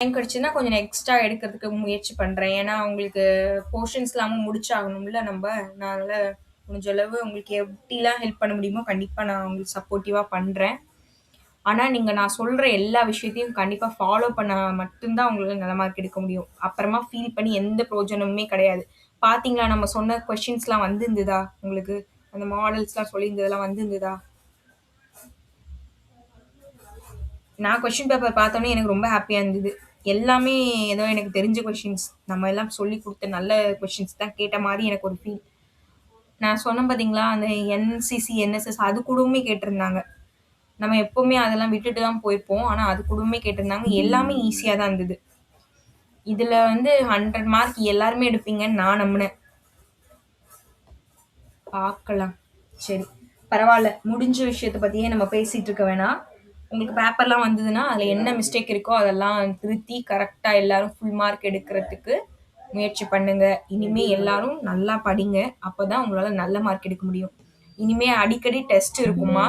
Time கிடைச்சுதுன்னா கொஞ்சம் நான் extra எடுக்கிறதுக்கு முயற்சி பண்றேன். ஏன்னா, உங்களுக்கு போர்ஷன்ஸ் இல்லாம முடிச்சாகணும்ல நம்ப. நான் அதனால முடிஞ்ச அளவு உங்களுக்கு எப்படிலாம் ஹெல்ப் பண்ண முடியுமோ, கண்டிப்பா நான் உங்களுக்கு சப்போர்ட்டிவா பண்றேன். ஆனா, நீங்க நான் சொல்ற எல்லா விஷயத்தையும் கண்டிப்பா ஃபாலோ பண்ணா மட்டும் தான் உங்களால நல்ல மார்க் எடுக்க முடியும். அப்புறமா ஃபீல் பண்ணி எந்த பிரயோஜனமுமே கிடையாது. பார்த்தீங்களா நம்ம சொன்ன கொஸ்டின்ஸ்லாம் வந்திருந்ததா உங்களுக்கு? அந்த மாடல்ஸ்லாம் சொல்லியிருந்ததெல்லாம் வந்திருந்ததா? நான் கொஸ்டின் பேப்பர் பார்த்தோனே எனக்கு ரொம்ப ஹாப்பியா இருந்தது. எல்லாமே ஏதோ எனக்கு தெரிஞ்ச கொஸ்டின்ஸ். நம்ம எல்லாம் சொல்லிக் குடுத்த நல்ல கொஸ்டின்ஸ் தான் கேட்ட மாரி எனக்கு ஒரு ஃபீல். நான் சொன்னேன் பார்த்தீங்களா, அந்த என்சிசி, என்எஸ்எஸ் அது கூடவுமே கேட்டிருந்தாங்க. நம்ம எப்பவுமே அதெல்லாம் விட்டுட்டு தான் போயிருப்போம். ஆனா அது கூடவுமே கேட்டிருந்தாங்க. எல்லாமே ஈஸியா தான் இருந்தது. இதுல வந்து 100 மார்க் எல்லாருமே எடுப்பீங்கன்னு நான் நம்புனேன். பார்க்கலாம். சரி. பரவால்ல. முடிஞ்ச விஷயத்த பத்தியே நம்ம பேசிட்டு இருக்க வேணாம். உங்களுக்கு பேப்பர்லாம் வந்ததுன்னா, அதுல என்ன மிஸ்டேக் இருக்கோ அதெல்லாம் திருத்தி கரெக்ட்டா எல்லாரும் ஃபுல் மார்க் எடுக்கிறதுக்கு முயற்சி பண்ணுங்க. இனிமே எல்லாரும் நல்லா படிங்க. அப்பதான் உங்களால நல்ல மார்க் எடுக்க முடியும். இனிமே அடிக்கடி டெஸ்ட் இருக்குமா?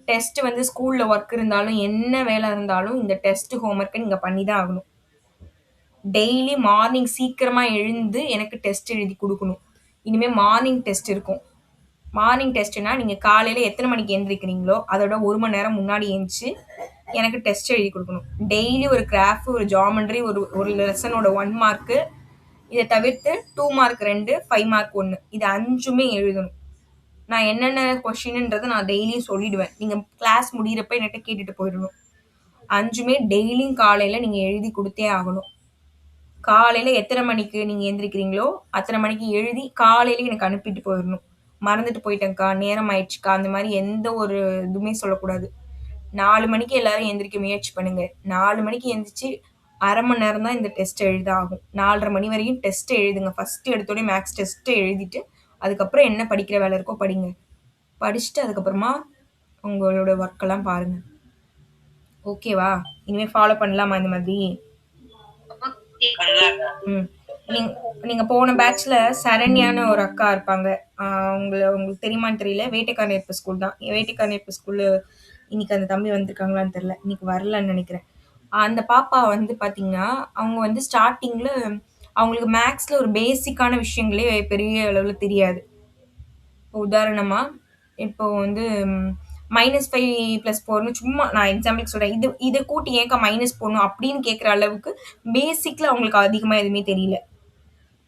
டெஸ்ட் வந்து ஸ்கூல்ல ஒர்க் இருந்தாலும், என்ன வேலை இருந்தாலும் இந்த டெஸ்ட் ஹோம் ஒர்க்க நீங்க பண்ணி தான் ஆகணும். டெய்லி மார்னிங் சீக்கிரமா எழுந்து எனக்கு டெஸ்ட் எழுதி குடுக்கணும். இனிமே மார்னிங் டெஸ்ட் இருக்கும். மார்னிங் டெஸ்ட்னா, நீங்க காலையில எத்தன மணிக்கு எந்திரிக்கிறீங்களோ, அதோட 1 மணி நேரம் முன்னாடி எந்திச்சு, எனக்கு டெஸ்ட் எழுதி குடுக்கணும். டெய்லி ஒரு கிராஃப், ஒரு ஜியோமெட்ரி, ஒரு ஒரு லெசனோட 1 மார்க்கு. இத தவிர்த்து 2 மார்க் 2, 5 மார்க் 1. இது 5மே எழுதணும். நான் என்னென்ன கொஸ்டின்ன்றத நான் டெய்லியும் சொல்லிடுவேன். நீங்க கிளாஸ் முடியிறப்ப என்கிட்ட கேட்டுட்டு போயிடணும். 5மே டெய்லியும் காலையில நீங்க எழுதி குடுத்தே ஆகணும். காலையில எத்தன மணிக்கு நீங்க எந்திரிக்கிறீங்களோ, அத்தன மணிக்கு எழுதி காலையில எனக்கு அனுப்பிட்டு போயிரணும். மறந்துட்டு போயிட்டேன்க்கா, நேரம் ஆயிடுச்சுக்கா, அந்த மாரி எந்த ஒரு இதுவுமே சொல்லக்கூடாது. 4 மணிக்கு எல்லாரும் எந்திரிக்க முயற்சி பண்ணுங்க. 4 மணிக்கு எந்திரிச்சு 1/2 மணி நேரம் தான் இந்த டெஸ்ட் எழுத ஆகும். 4:30 மணி வரையும் டெஸ்ட் எழுதுங்க. ஃபர்ஸ்ட் எடுத்தோனே மேத்ஸ் டெஸ்ட் எழுதிட்டு, அதுக்கப்புறம் என்ன படிக்கிற வேலை இருக்கோ படிங்க. படிச்சுட்டு அதுக்கப்புறமா உங்களோட ஒர்க்கெல்லாம் பாருங்க. ஓகேவா? இனிமே ஃபாலோ பண்ணலாமா இந்த மாதிரி? ம். நீங் நீங்க போன பேட்ச்ல சரண்யான்னு ஒரு அக்கா இருப்பாங்க. உங்களுக்கு தெரியுமான்னு தெரியல. வேட்டைக்காரனியப்ப ஸ்கூல் தான். வேட்டைக்காரனியப்ப ஸ்கூல்ல இன்னைக்கு அந்த தம்பி வந்திருக்காங்களான்னு தெரியல. இன்னைக்கு வரலன்னு நெனைக்கிறேன். அந்த பாப்பா வந்து பார்த்தீங்கன்னா, அவங்க வந்து ஸ்டார்ட்டிங்ல அவங்களுக்கு மேத்ஸ்ல ஒரு பேசிக்கான விஷயங்களே பெரிய அளவுல தெரியாது. இப்போ உதாரணமா, இப்போ வந்து -5 + 4ன்னு சும்மா நான் எக்ஸாம்பிளுக்கு சொல்றேன். இத கூட்டி ஏன்க்கா மைனஸ் போடணும்? அப்படின்னு கேட்கிற அளவுக்கு பேசிக்ல அவங்களுக்கு அதிகமா எதுவுமே தெரியல.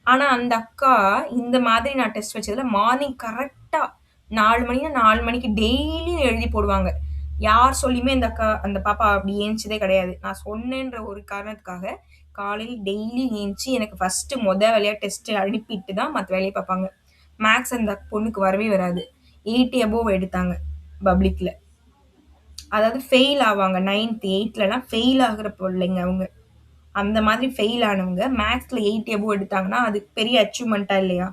ஆனா அந்த அக்கா இந்த மாதிரி நான் டெஸ்ட் வச்சதுல மார்னிங் கரெக்ட்டா 4 மணின்னா 4 மணிக்கு டெய்லியும் எழுதி போடுவாங்க. யார் சொல்லியுமே அந்த பாப்பா அப்படி ஏந்திச்சதே கிடையாது. நான் சொன்னேன்ற ஒரு காரணத்துக்காக காலையில டெய்லி ஏந்திச்சு எனக்கு ஃபர்ஸ்ட்டு வேலையா டெஸ்ட் அனுப்பிட்டு தான் மத்த வேலைய பார்ப்பாங்க. மேத்ஸ் அந்த பொண்ணுக்கு வரவே வராது. 80 அபோவ் எடுத்தாங்க பப்ளிக்ல. அதாவது ஃபெயில் ஆவாங்க. 9த், 8த்லலாம் ஃபெயில் ஆகுற பிள்ளைங்க அவங்க. அந்த மாதிரி ஃபெயில் ஆனவங்க மேத்ஸ்ல 80 அபோவ் எடுத்தாங்கன்னா, அது பெரிய அச்சீவ்மென்ட்டா இல்லையா?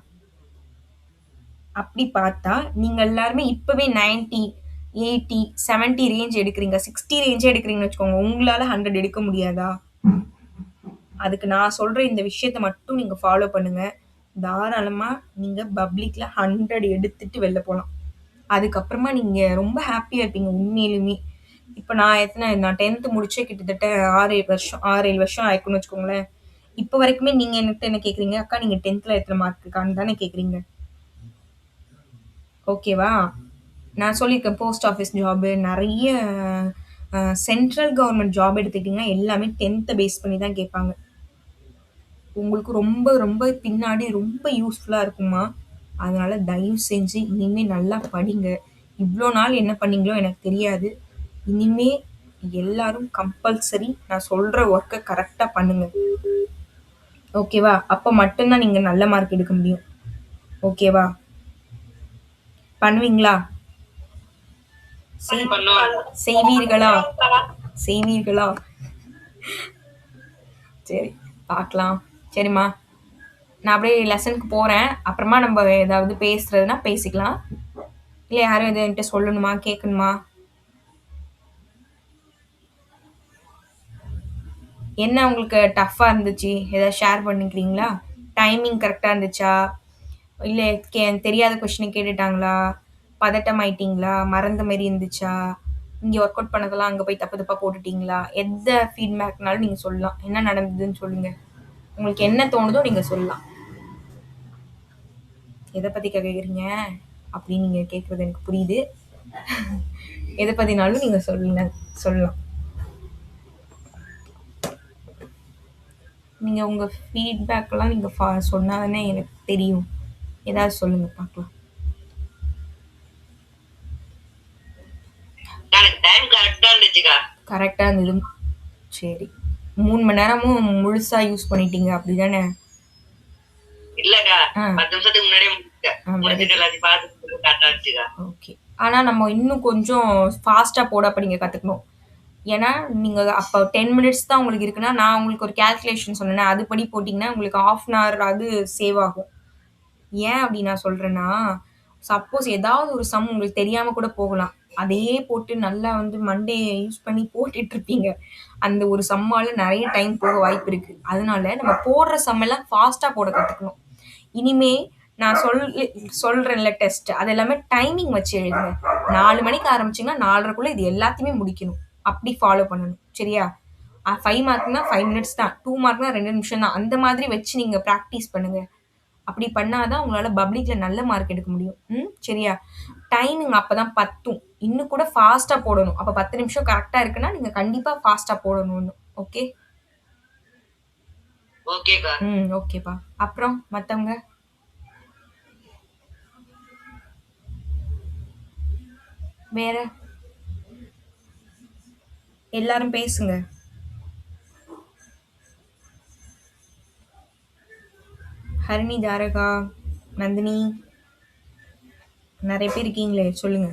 அப்படி பார்த்தா, நீங்க எல்லாருமே இப்பவே 90, 80, 70 ரேஞ்ச் எடுக்கிறீங்க. 60 ரேஞ்சே எடுக்கிறீங்கன்னு வச்சுக்கோங்க. உங்களால 100 எடுக்க முடியாதா? அதுக்கு நான் சொல்ற இந்த விஷயத்த மட்டும் நீங்க ஃபாலோ பண்ணுங்க. தாராளமா நீங்க பப்ளிக்ல 100 எடுத்துட்டு வெளில போலாம். அதுக்கப்புறமா நீங்க ரொம்ப ஹேப்பியா இருப்பீங்க உண்மையிலுமே. இப்ப நான் 10த் முடிச்சே கிட்டத்தட்ட 6, 7 வருஷம் 6, 7 வருஷம் ஆயிருக்கும்னு வச்சுக்கோங்களேன். இப்ப வரைக்குமே நீங்க என்கிட்ட என்ன கேட்கிறீங்க? அக்கா நீங்க 10த்ல எத்தன மார்க்குக்கான்னு தானே கேட்கிறீங்க. ஓகேவா? நான் சொல்லியிருக்கேன் போஸ்ட் ஆஃபீஸ் ஜாபு நெறைய சென்ட்ரல் கவர்ன்மென்ட் ஜாப் எடுத்துக்கிட்டீங்கன்னா, எல்லாமே 10த்த பேஸ் பண்ணி தான் கேட்பாங்க. உங்களுக்கு ரொம்ப ரொம்ப பின்னாடி ரொம்ப யூஸ்ஃபுல்லா இருக்கும்மா. அதனால தயவு செஞ்சு இனிமே நல்லா படிங்க. இவ்ளோ நாள் என்ன பண்ணீங்களோ எனக்கு தெரியாது. இனிமே எல்லாரும் கம்பல்சரி நான் சொல்ற ஒர்க்க கரெக்ட்டா பண்ணுங்க. ஓகேவா? அப்ப மட்டும் தான் நீங்க நல்ல மார்க் எடுக்க முடியும். ஓகேவா? பண்ணுவீங்களா? செய் செய்வீர்களா? செய்வீர்களா? சரி, பார்க்கலாம். சரிம்மா. நான் அப்படியே லெசனுக்கு போறேன். அப்புறமா நம்ம ஏதாவது பேசுறதுன்னா பேசிக்கலாம். இல்ல யாரும் எதுவும் என்கிட்ட சொல்லணுமா? கேட்கணுமா? என்ன உங்களுக்கு டஃப்பா இருந்துச்சு? ஏதாவது ஷேர் பண்ணிக்கிறீங்களா? டைமிங் கரெக்ட்டா இருந்துச்சா? இல்ல தெரியாத கொஸ்டின கேட்டுட்டாங்களா? பதட்டம் ஆயிட்டீங்களா? மறந்த மாரி இருந்துச்சா? இங்க ஒர்க் அவுட் பண்ணதெல்லாம் அங்க போய் தப்பு தப்பா போட்டுட்டீங்களா? எந்த ஃபீட்பேக்னாலும் நீங்க சொல்லலாம். என்ன நடந்ததுன்னு சொல்லுங்க. உங்களுக்கு என்ன தோணுதோ நீங்க சொல்லலாம். எத பத்தி கேட்குறீங்க? அப்படின்னு நீங்க கேட்கறது எனக்கு புரியுது. எத பத்தினாலும் நீங்க சொல்லுங்க. சொல்லலாம். நீங்க உங்க ஃபீட்பேக்லாம் நீங்க சொன்னா தானே எனக்கு தெரியும். ஏதாவது சொல்லுங்க பார்க்கலாம். கரெக்டா இருந்தது. சரி. 3 மணி நேரமும் முழுசா யூஸ் பண்ணிட்டீங்க அப்படிதானே? இல்லக்கா, 10 நிமிஷத்துக்கு முன்னாடியே முடிச்சிட்டு எல்லாத்தையும் பார்த்துட்டு காட்டாச்சுக்கா. ஓகே. ஆனா நம்ம இன்னும் கொஞ்சம் ஃபாஸ்ட்டா போட அப்ப நீங்க கத்துக்கணும். ஏன்னா, நீங்க அப்ப 10 மினிட்ஸ் தான் உங்களுக்கு இருக்குன்னா, நான் உங்களுக்கு ஒரு கால்குலேஷன் சொன்னேனே, அதுபடி போட்டீங்கன்னா, உங்களுக்கு 1/2 அன் ஹவர் அது சேவ் ஆகும். ஏன் அப்படி நான் சொல்றேன்னா, சப்போஸ் ஏதாவது ஒரு சம் உங்களுக்கு தெரியாம கூட போகலாம். அதையே போட்டு நல்லா வந்து மண்டைய யூஸ் பண்ணி போட்டுட்டு இருப்பீங்க. அந்த ஒரு சம்மால நெறைய டைம் போக வாய்ப்பு இருக்கு. அதனால நம்ம போடுற சம் எல்லாம் ஃபாஸ்ட்டா போட கத்துக்கணும். இனிமே நான் சொல்றேன்ல டெஸ்ட், அது எல்லாமே டைமிங் வச்சு எழுதுங்க. 4 மணிக்கு ஆரம்பிச்சீங்கன்னா 4:30க்குள்ள இது எல்லாத்தையுமே முடிக்கணும். அப்படி ஃபாலோ பண்ணணும். சரியா? 5 மார்க்னா 5 மினிட்ஸ் தான். 2 மார்க்னா 2 நிமிஷம் தான். அந்த மாதிரி வச்சு நீங்க பிராக்டிஸ் பண்ணுங்க. அப்படி பண்ணாதான் உங்களால பப்ளிக்ல நல்ல மார்க் எடுக்க முடியும். சரியா? டைமிங் அப்பதான் பத்தும். இன்னும் கூட ஃபாஸ்ட்டா போடணும். அப்ப 10 நிமிஷம் கரெக்ட்டா இருக்குன்னா, நீங்க கண்டிப்பா ஃபாஸ்ட்டா போடணும் இன்னும். ஓகே? ஓகேக்கா. ஓகேப்பா. அப்புறம் மத்தவங்க? வேற? எல்லாரும் பேசுங்க. ஹரிணி, தாரகா, நந்தினி, நெறைய பேர் இருக்கீங்களே, சொல்லுங்க.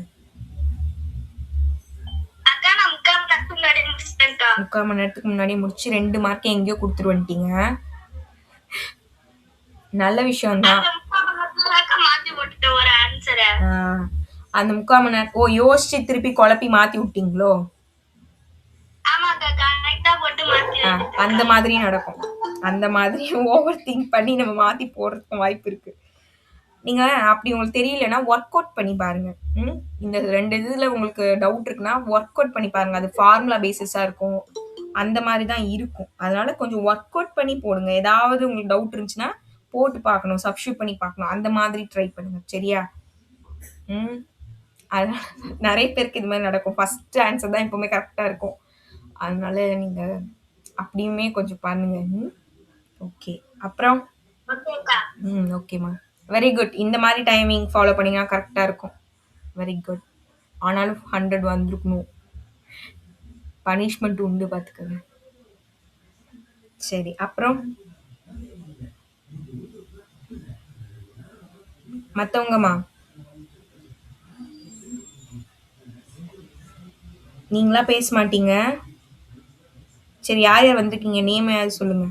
3/4 மணி நேரத்துக்கு முன்னாடி முடிச்சு 2 மார்க் எங்கேயோ குடுத்துட்டு வந்துட்டீங்க. நல்ல விஷயம் தான். அந்த 3/4 மணி நேரம் யோசிச்சு திருப்பி குழப்பி மாத்தி விட்டீங்களோ? அந்த மாதிரி நடக்கும். அந்த மாதிரி ஓவர் திங்க் பண்ணி நம்ம மாத்தி போடுறதுக்கு வாய்ப்பு இருக்கு. நீங்க அப்படி உங்களுக்கு தெரியலன்னா ஒர்க் அவுட் பண்ணி பாருங்க. இந்த 2 இதுல உங்களுக்கு டவுட் இருக்குன்னா ஒர்க் அவுட் பண்ணி பாருங்க. அது ஃபார்முலா பேசிஸா இருக்கும். அந்த மாதிரி தான் இருக்கும். அதனால கொஞ்சம் ஒர்க் அவுட் பண்ணி போடுங்க. ஏதாவது உங்களுக்கு டவுட் இருந்துச்சுன்னா போட்டு பார்க்கணும். சப்ஸ்டிட்யூட் பண்ணி பார்க்கணும். அந்த மாதிரி ட்ரை பண்ணுங்க. சரியா? ம். அதனால நெறைய பேருக்கு இது மாதிரி நடக்கும். ஃபர்ஸ்ட் ஆன்சர் தான் எப்பவுமே கரெக்ட்டா இருக்கும். அதனால நீங்க அப்படியுமே கொஞ்சம் பண்ணுங்க. ஓகே. அப்புறம்? ஓகேம்மா. Very good. இந்த மாதிரி டைமிங் ஃபாலோ பண்ணீங்கன்னா கரெக்ட்டா இருக்கும். Very good. ஆனாலும் 100 வந்திருக்கணும். பனிஷ்மென்ட் உண்டு பார்த்துக்கங்க. சரி. அப்புறம்? மத்தவங்கம்மா? நீங்களா பேச மாட்டீங்க. சரி, யார் யார் வந்திருக்கீங்க? நேமையாவது சொல்லுங்க.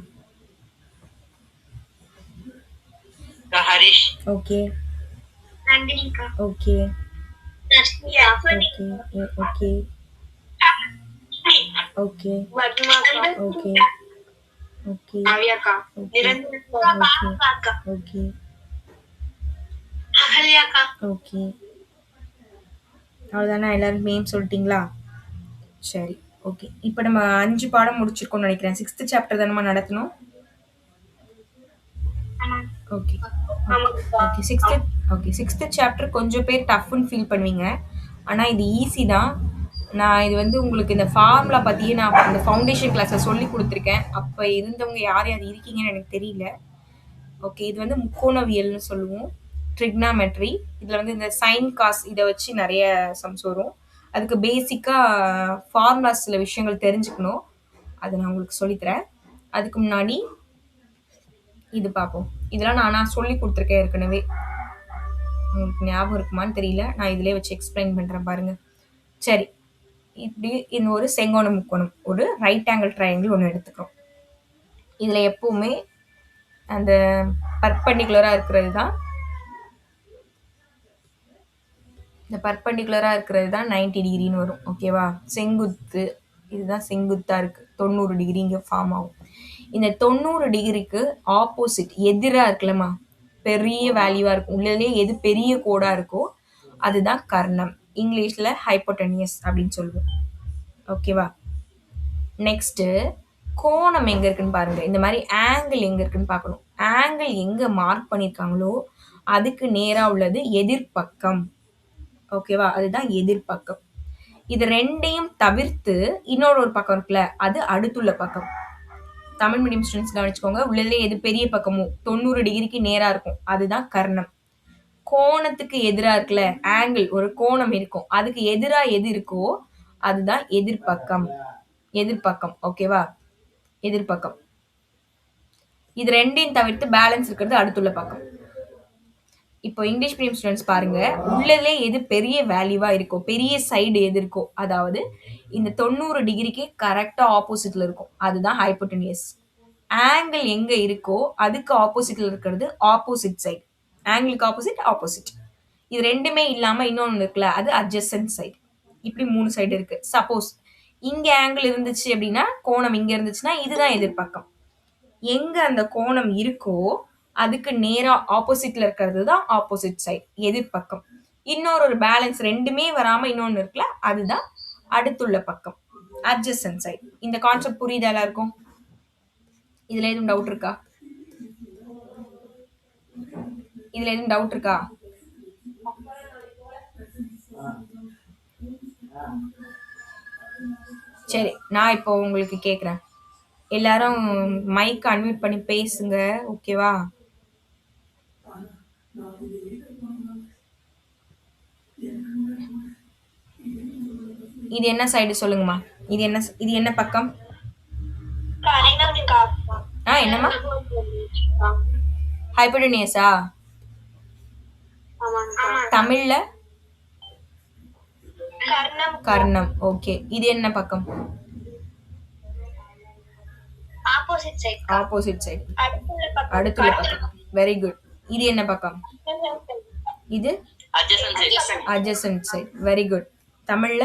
ஹரிஷ். ஓகே. நந்தினிகா. Okay. Darshiya. Okay. Okay. Okay. Okay. Okay. அவ்யாக்கா. நிரஞ்சனா. ஓகே. அகல்யாக்கா. ஓகே. அவ்வளோதானா? எல்லாரும் நேம் சொல்லிட்டீங்களா? சரி. ஓகே. இப்போ நம்ம 5 பாடம் முடிச்சிருக்கோம்னு நினைக்கிறேன். 6th சாப்டர் தானமா நடத்தணும்? ஓகே. ஓகே. 6th சாப்டர் கொஞ்சம் பேர் டஃப்னு ஃபீல் பண்ணுவீங்க. ஆனா இது ஈஸி தான். நான் இது வந்து உங்களுக்கு இந்த ஃபார்முலா பத்தியே நான் இந்த ஃபவுண்டேஷன் கிளாஸ்ல சொல்லிக் குடுத்துருக்கேன். அப்ப இருந்தவங்க யார் யார் இருக்கீங்கன்னு எனக்கு தெரியல. ஓகே. இது வந்து முக்கோணவியல்னு சொல்லுவோம். ட்ரிக்னாமெட்ரி. இதுல வந்து இந்த சைன், காஸ் இத வச்சு நெறைய சம்ஸ் வரும். அதுக்கு பேசிக்கா ஃபார்முலாஸ் சில விஷயங்கள் தெரிஞ்சுக்கணும். அத நான் உங்களுக்கு சொல்லித் தரேன். அதுக்கு முன்னாடி இது பார்ப்போம். இதெல்லாம் நானா சொல்லிக் குடுத்துருக்கேன் ஏற்கனவே. உங்களுக்கு ஞாபகம் இருக்குமான்னு தெரியல. நான் இதிலயே வச்சு எக்ஸ்பிளைன் பண்றேன் பாருங்க. சரி. இப்படி இந்த ஒரு செங்கோண முக்கோணம். ஒரு ரைட் ஆங்கிள் ட்ரையாங்கிள் ஒண்ணு எடுத்துக்கிறோம். இதுல எப்பவுமே அந்த பர்பெண்டிகுலரா இருக்கிறது தான் இந்த பர்பெண்டிகுலரா இருக்கிறது தான் 90 டிகிரின்னு வரும். ஓகேவா? செங்குத்து இதுதான் செங்குத்தா இருக்கு. 90 டிகிரி இங்க ஃபார்ம் ஆகும். இந்த 90 டிகிரிக்கு ஆப்போசிட் எதிரா இருக்குல்லம்மா, பெரிய வேல்யூவா இருக்கும். உள்ளதுலயே எது பெரிய கோடா இருக்கோ அதுதான் கர்ணம். இங்கிலீஷ்ல ஹைப்போட்டெனியஸ் அப்படின்னு சொல்லுவோம். ஓகேவா? நெக்ஸ்ட்டு கோணம் எங்க இருக்குன்னு பாருங்க. இந்த மாரி ஆங்கிள் எங்க இருக்குன்னு பார்க்கணும். ஆங்கிள் எங்க மார்க் பண்ணியிருக்காங்களோ, அதுக்கு நேரா உள்ளது எதிர்ப்பக்கம். ஓகேவா? அதுதான் எதிர்ப்பக்கம். இது 2யும் தவிர்த்து இன்னொரு ஒரு பக்கம் இருக்குல்ல, அது அடுத்துள்ள பக்கம். தமிழ் மீடியம் ஸ்டூடெண்ட்ஸ் கவனிச்சுக்கோங்க. உள்ளதிலே எது பெரிய பக்கமோ 90 டிகிரிக்கு நேரா இருக்கும். அதுதான் கர்ணம். கோணத்துக்கு எதிரா இருக்குல்ல, ஆங்கிள் ஒரு கோணம் இருக்கும். அதுக்கு எதிரா எது இருக்கோ, அதுதான் எதிர்ப்பக்கம். எதிர்ப்பக்கம். ஓகேவா? எதிர்ப்பக்கம். இது 2யும் தவிர்த்து பேலன்ஸ் இருக்கிறது அடுத்துள்ள பக்கம். இப்போ இங்கிலீஷ் மீடியம் ஸ்டூடெண்ட்ஸ் பாருங்க. உள்ளதிலே எது பெரிய வேல்யூவா இருக்கோ, பெரிய சைடு எது இருக்கோ, அதாவது இந்த 90 டிகிரிக்கு கரெக்ட்டா ஆப்போசிட்ல இருக்கும். அதுதான் ஹைப்போட்டெனியஸ். ஆங்கிள் எங்க இருக்கோ, அதுக்கு ஆப்போசிட்ல இருக்கிறது ஆப்போசிட் சைடு. ஆங்கிளுக்கு ஆப்போசிட், ஆப்போசிட். இது 2மே இல்லாம இன்னொன்னு இருக்குல்ல, அது அட்ஜசன்ட் சைடு. இப்படி 3 சைடு இருக்கு. சப்போஸ் இங்க ஆங்கிள் இருந்துச்சு அப்படின்னா, கோணம் இங்க இருந்துச்சுன்னா, இதுதான் எதிர்ப்பக்கம். எங்க அந்த கோணம் இருக்கோ, அதுக்கு நேரா ஆப்போசிட்ல இருக்கிறது தான் ஆப்போசிட் சைடு, எதிர்ப்பக்கம். இன்னொரு ஒரு பேலன்ஸ் 2மே வராம இன்னொன்னு இருக்குல்ல, அதுதான் அடுத்துள்ள பக்கம், அட்ஜசன்ட் சைடு. இந்த கான்செப்ட் புரியுதா எல்லாருக்கும்? இதுல எதுவும் டவுட் இருக்கா? இதுல எதுவும் டவுட் இருக்கா? சரி, நான் இப்போ உங்களுக்கு கேக்குறேன். எல்லாரும் மைக் அன்மியூட் பண்ணி பேசுங்க. ஓகேவா? இது என்ன சைடு சொல்லுங்கம்மா. இது என்ன பக்கம்? என்னம்மா? ஹைப்போட்டெனியஸா? தமிழ்ல கர்ணம். ஓகே. இது என்ன பக்கம்? Opposite side. அடுத்துள்ள பக்கம். Very good. இது என்ன பக்கம்? இது அட்ஜசன்ட் சைடு. Very good. தமிழ்ல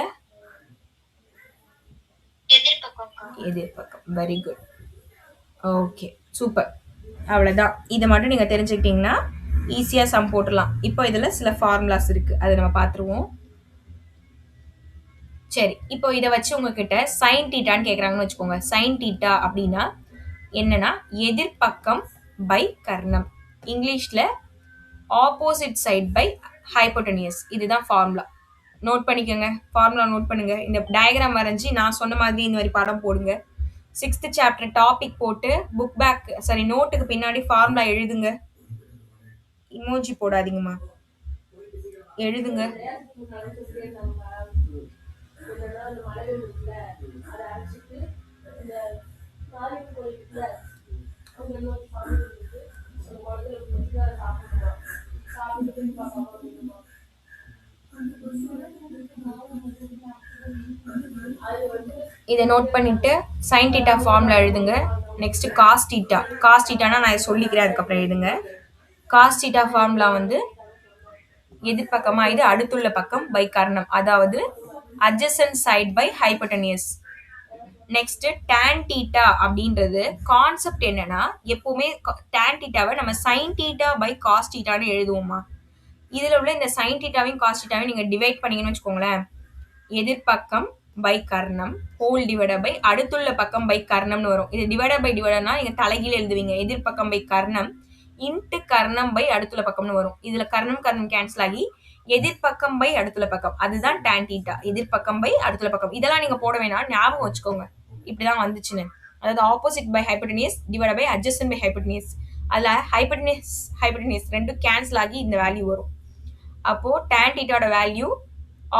எதிர்பக்கம். Very good. Okay, super. அவ்வளோதான். இதை மட்டும் நீங்கள் தெரிஞ்சுக்கிட்டீங்கன்னா ஈஸியாக சம் போட்டுடலாம். இப்போ இதில் சில ஃபார்முலாஸ் இருக்குது, அதை நம்ம பார்த்துருவோம். சரி, இப்போ இதை வச்சு உங்ககிட்ட சைன் டீட்டான்னு கேட்குறாங்கன்னு வச்சுக்கோங்க. சைன் டீட்டா அப்படின்னா என்னன்னா எதிர்ப்பக்கம் பை கர்ணம். இங்கிலீஷில் ஆப்போசிட் சைட் பை ஹைப்போட்டெனியஸ். இதுதான் ஃபார்முலா. நோட் பண்ணிக்கோங்க. ஃபார்முலா நோட் பண்ணுங்க. இந்த டயக்ராம் வரைஞ்சி நான் சொன்ன மாதிரி இந்த மாதிரி படம் போடுங்க. 6th சாப்டர் டாபிக் போட்டு புக் பேக் நோட்டுக்கு பின்னாடி ஃபார்முலா எழுதுங்க. இமோஜி போடாதீங்கம்மா, எழுதுங்க. இதை நோட் பண்ணிட்டு சைன் டீட்டா ஃபார்முலா எழுதுங்க. Next cos theta. காஸ் டீட்டானா நான் சொல்லிக்கிறேன், அதுக்கப்புறம் எழுதுங்க. காஸ் டீட்டா ஃபார்முலா வந்து எதிர்ப்பக்கமா, இது அடுத்துள்ள பக்கம் பை கர்ணம், அதாவது adjacent side by hypotenuse. Next tan theta அப்படின்றது கான்செப்ட் என்னன்னா, எப்பவுமே tan தீட்டாவை நம்ம sin தீட்டா பை காஸ் தீட்டான்னு எழுதுவோமா. இதுல உள்ள இந்த sin தீட்டாவையும் காஸ் தீட்டாவையும் நீங்க டிவைட் பண்ணீங்கன்னு வச்சுக்கோங்களேன், எதிர்ப்பக்கம் பை கர்ணம் ஹோல் டிவைடட் பை அடுத்துள்ள பக்கம் பை கர்ணம்னு வரும். இது டிவைடட் பை டிவைடட்னா நீங்க தலைகீழ எழுதுவீங்க. எதிர்ப்பக்கம் பை கர்ணம் இன்ட்டு கர்ணம் பை அடுத்துள்ள பக்கம்னு வரும். இதுல கர்ணம் கர்ணம் கேன்சல் ஆகி எதிர்ப்பக்கம் பை அடுத்துள்ள பக்கம், அதுதான் tan தீட்டா. எதிர்ப்பக்கம் பை அடுத்துள்ள பக்கம். இதெல்லாம் நீங்க போட வேணாம், ஞாபகம் வச்சுக்கோங்க இப்படிதான் வந்துச்சுன்னு. அதாவது opposite by hypotenuse divided by adjacent by hypotenuse. அதுல ஹைப்போட்டெனியஸ் ரெண்டும் கேன்சல் ஆகி இந்த வேல்யூ வரும். அப்போ tan தீட்டாவோட வேல்யூ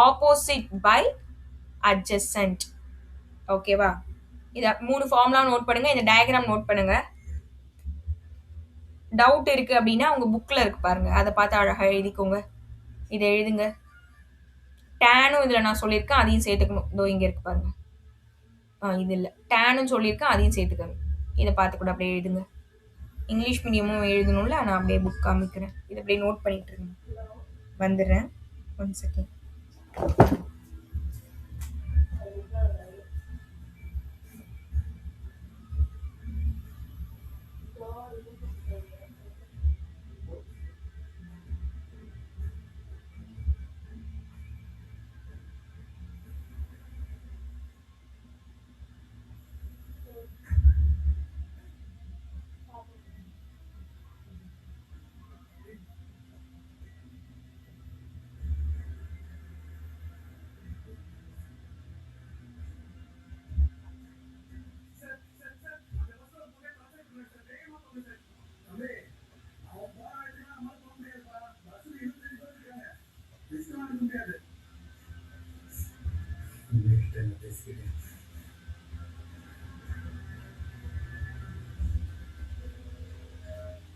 ஆப்போசிட் பை அட்ஜசன்ட். ஓகேவா? இத 3 ஃபார்முலா நோட் பண்ணுங்க. இந்த டயக்ராம் நோட் பண்ணுங்க. டவுட் இருக்கு அப்படின்னா உங்க புக்ல இருக்கு பாருங்க, அதை பார்த்து அழகா எழுதிக்கோங்க. இதை எழுதுங்க. டேனும் இதுல நான் சொல்லியிருக்கேன், அதையும் சேர்த்துக்கணும். இதோ இங்க இருக்கு பாருங்க. இது இல்லை, டேனும் சொல்லியிருக்கேன், அதையும் சேர்த்துக்கணும். இதை பார்த்து கூட அப்படியே எழுதுங்க. இங்கிலீஷ் மீடியமும் எழுதணும்ல, நான் அப்படியே புக் காமிக்கிறேன். இதை அப்படியே நோட் பண்ணிட்டு இருக்கேன். வந்துடுறேன், 1 செகண்ட்.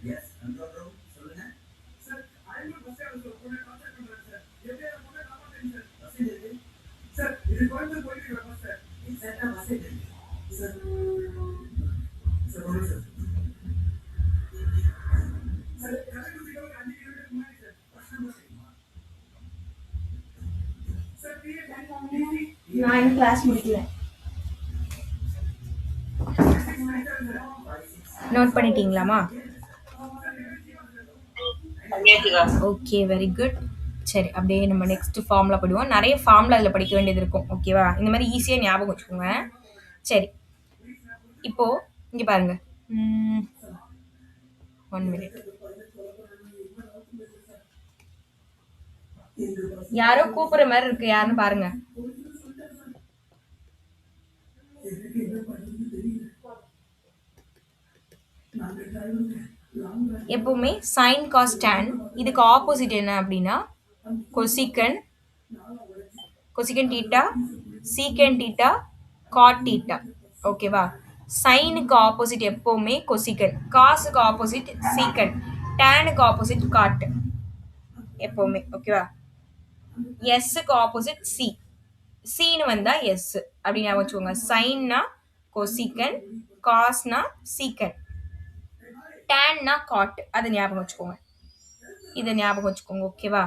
நான் இன்னும் கிளாஸ் முடிக்கல. நோட் பண்ணிட்டீங்களாமா? Okay, very good. சரி, அப்படியே நம்ம நெக்ஸ்ட் ஃபார்முலா போயிடுவோம். நிறைய ஃபார்முலா இதில் படிக்க வேண்டியது இருக்கும். ஓகேவா? இந்த மாதிரி ஈஸியாக ஞாபகம் வச்சுக்கோங்க. சரி, இப்போ இங்க பாருங்க. 1 மினிட். யாரோ கூப்பிடுற மாதிரி இருக்கு, யாருன்னு பாருங்க. எப்பவுமே சைன் காஸ் tan இதுக்கு ஆப்போசிட் என்ன அப்படின்னா கொசிகன், கொசிகன் டீட்டா, சீக்கன் டீட்டா, காட் டீட்டா. ஓகேவா? சைனுக்கு ஆப்போசிட் எப்பவுமே கொசிகன், காசுக்கு ஆப்போசிட் சீக்கன், டேனுக்கு ஆப்போசிட் காட் எப்பவுமே. ஓகேவா? எஸ்ஸுக்கு ஆப்போசிட் சி, சீனு வந்தா எஸ் அப்படின்னு ஞாபகம் வச்சுக்கோங்க. சைன்னா கொசிகன், காஸ்னா சீக்கன், டேன்னா காட். அதை ஞாபகம் வச்சுக்கோங்க. இதை ஞாபகம் வச்சுக்கோங்க. ஓகேவா?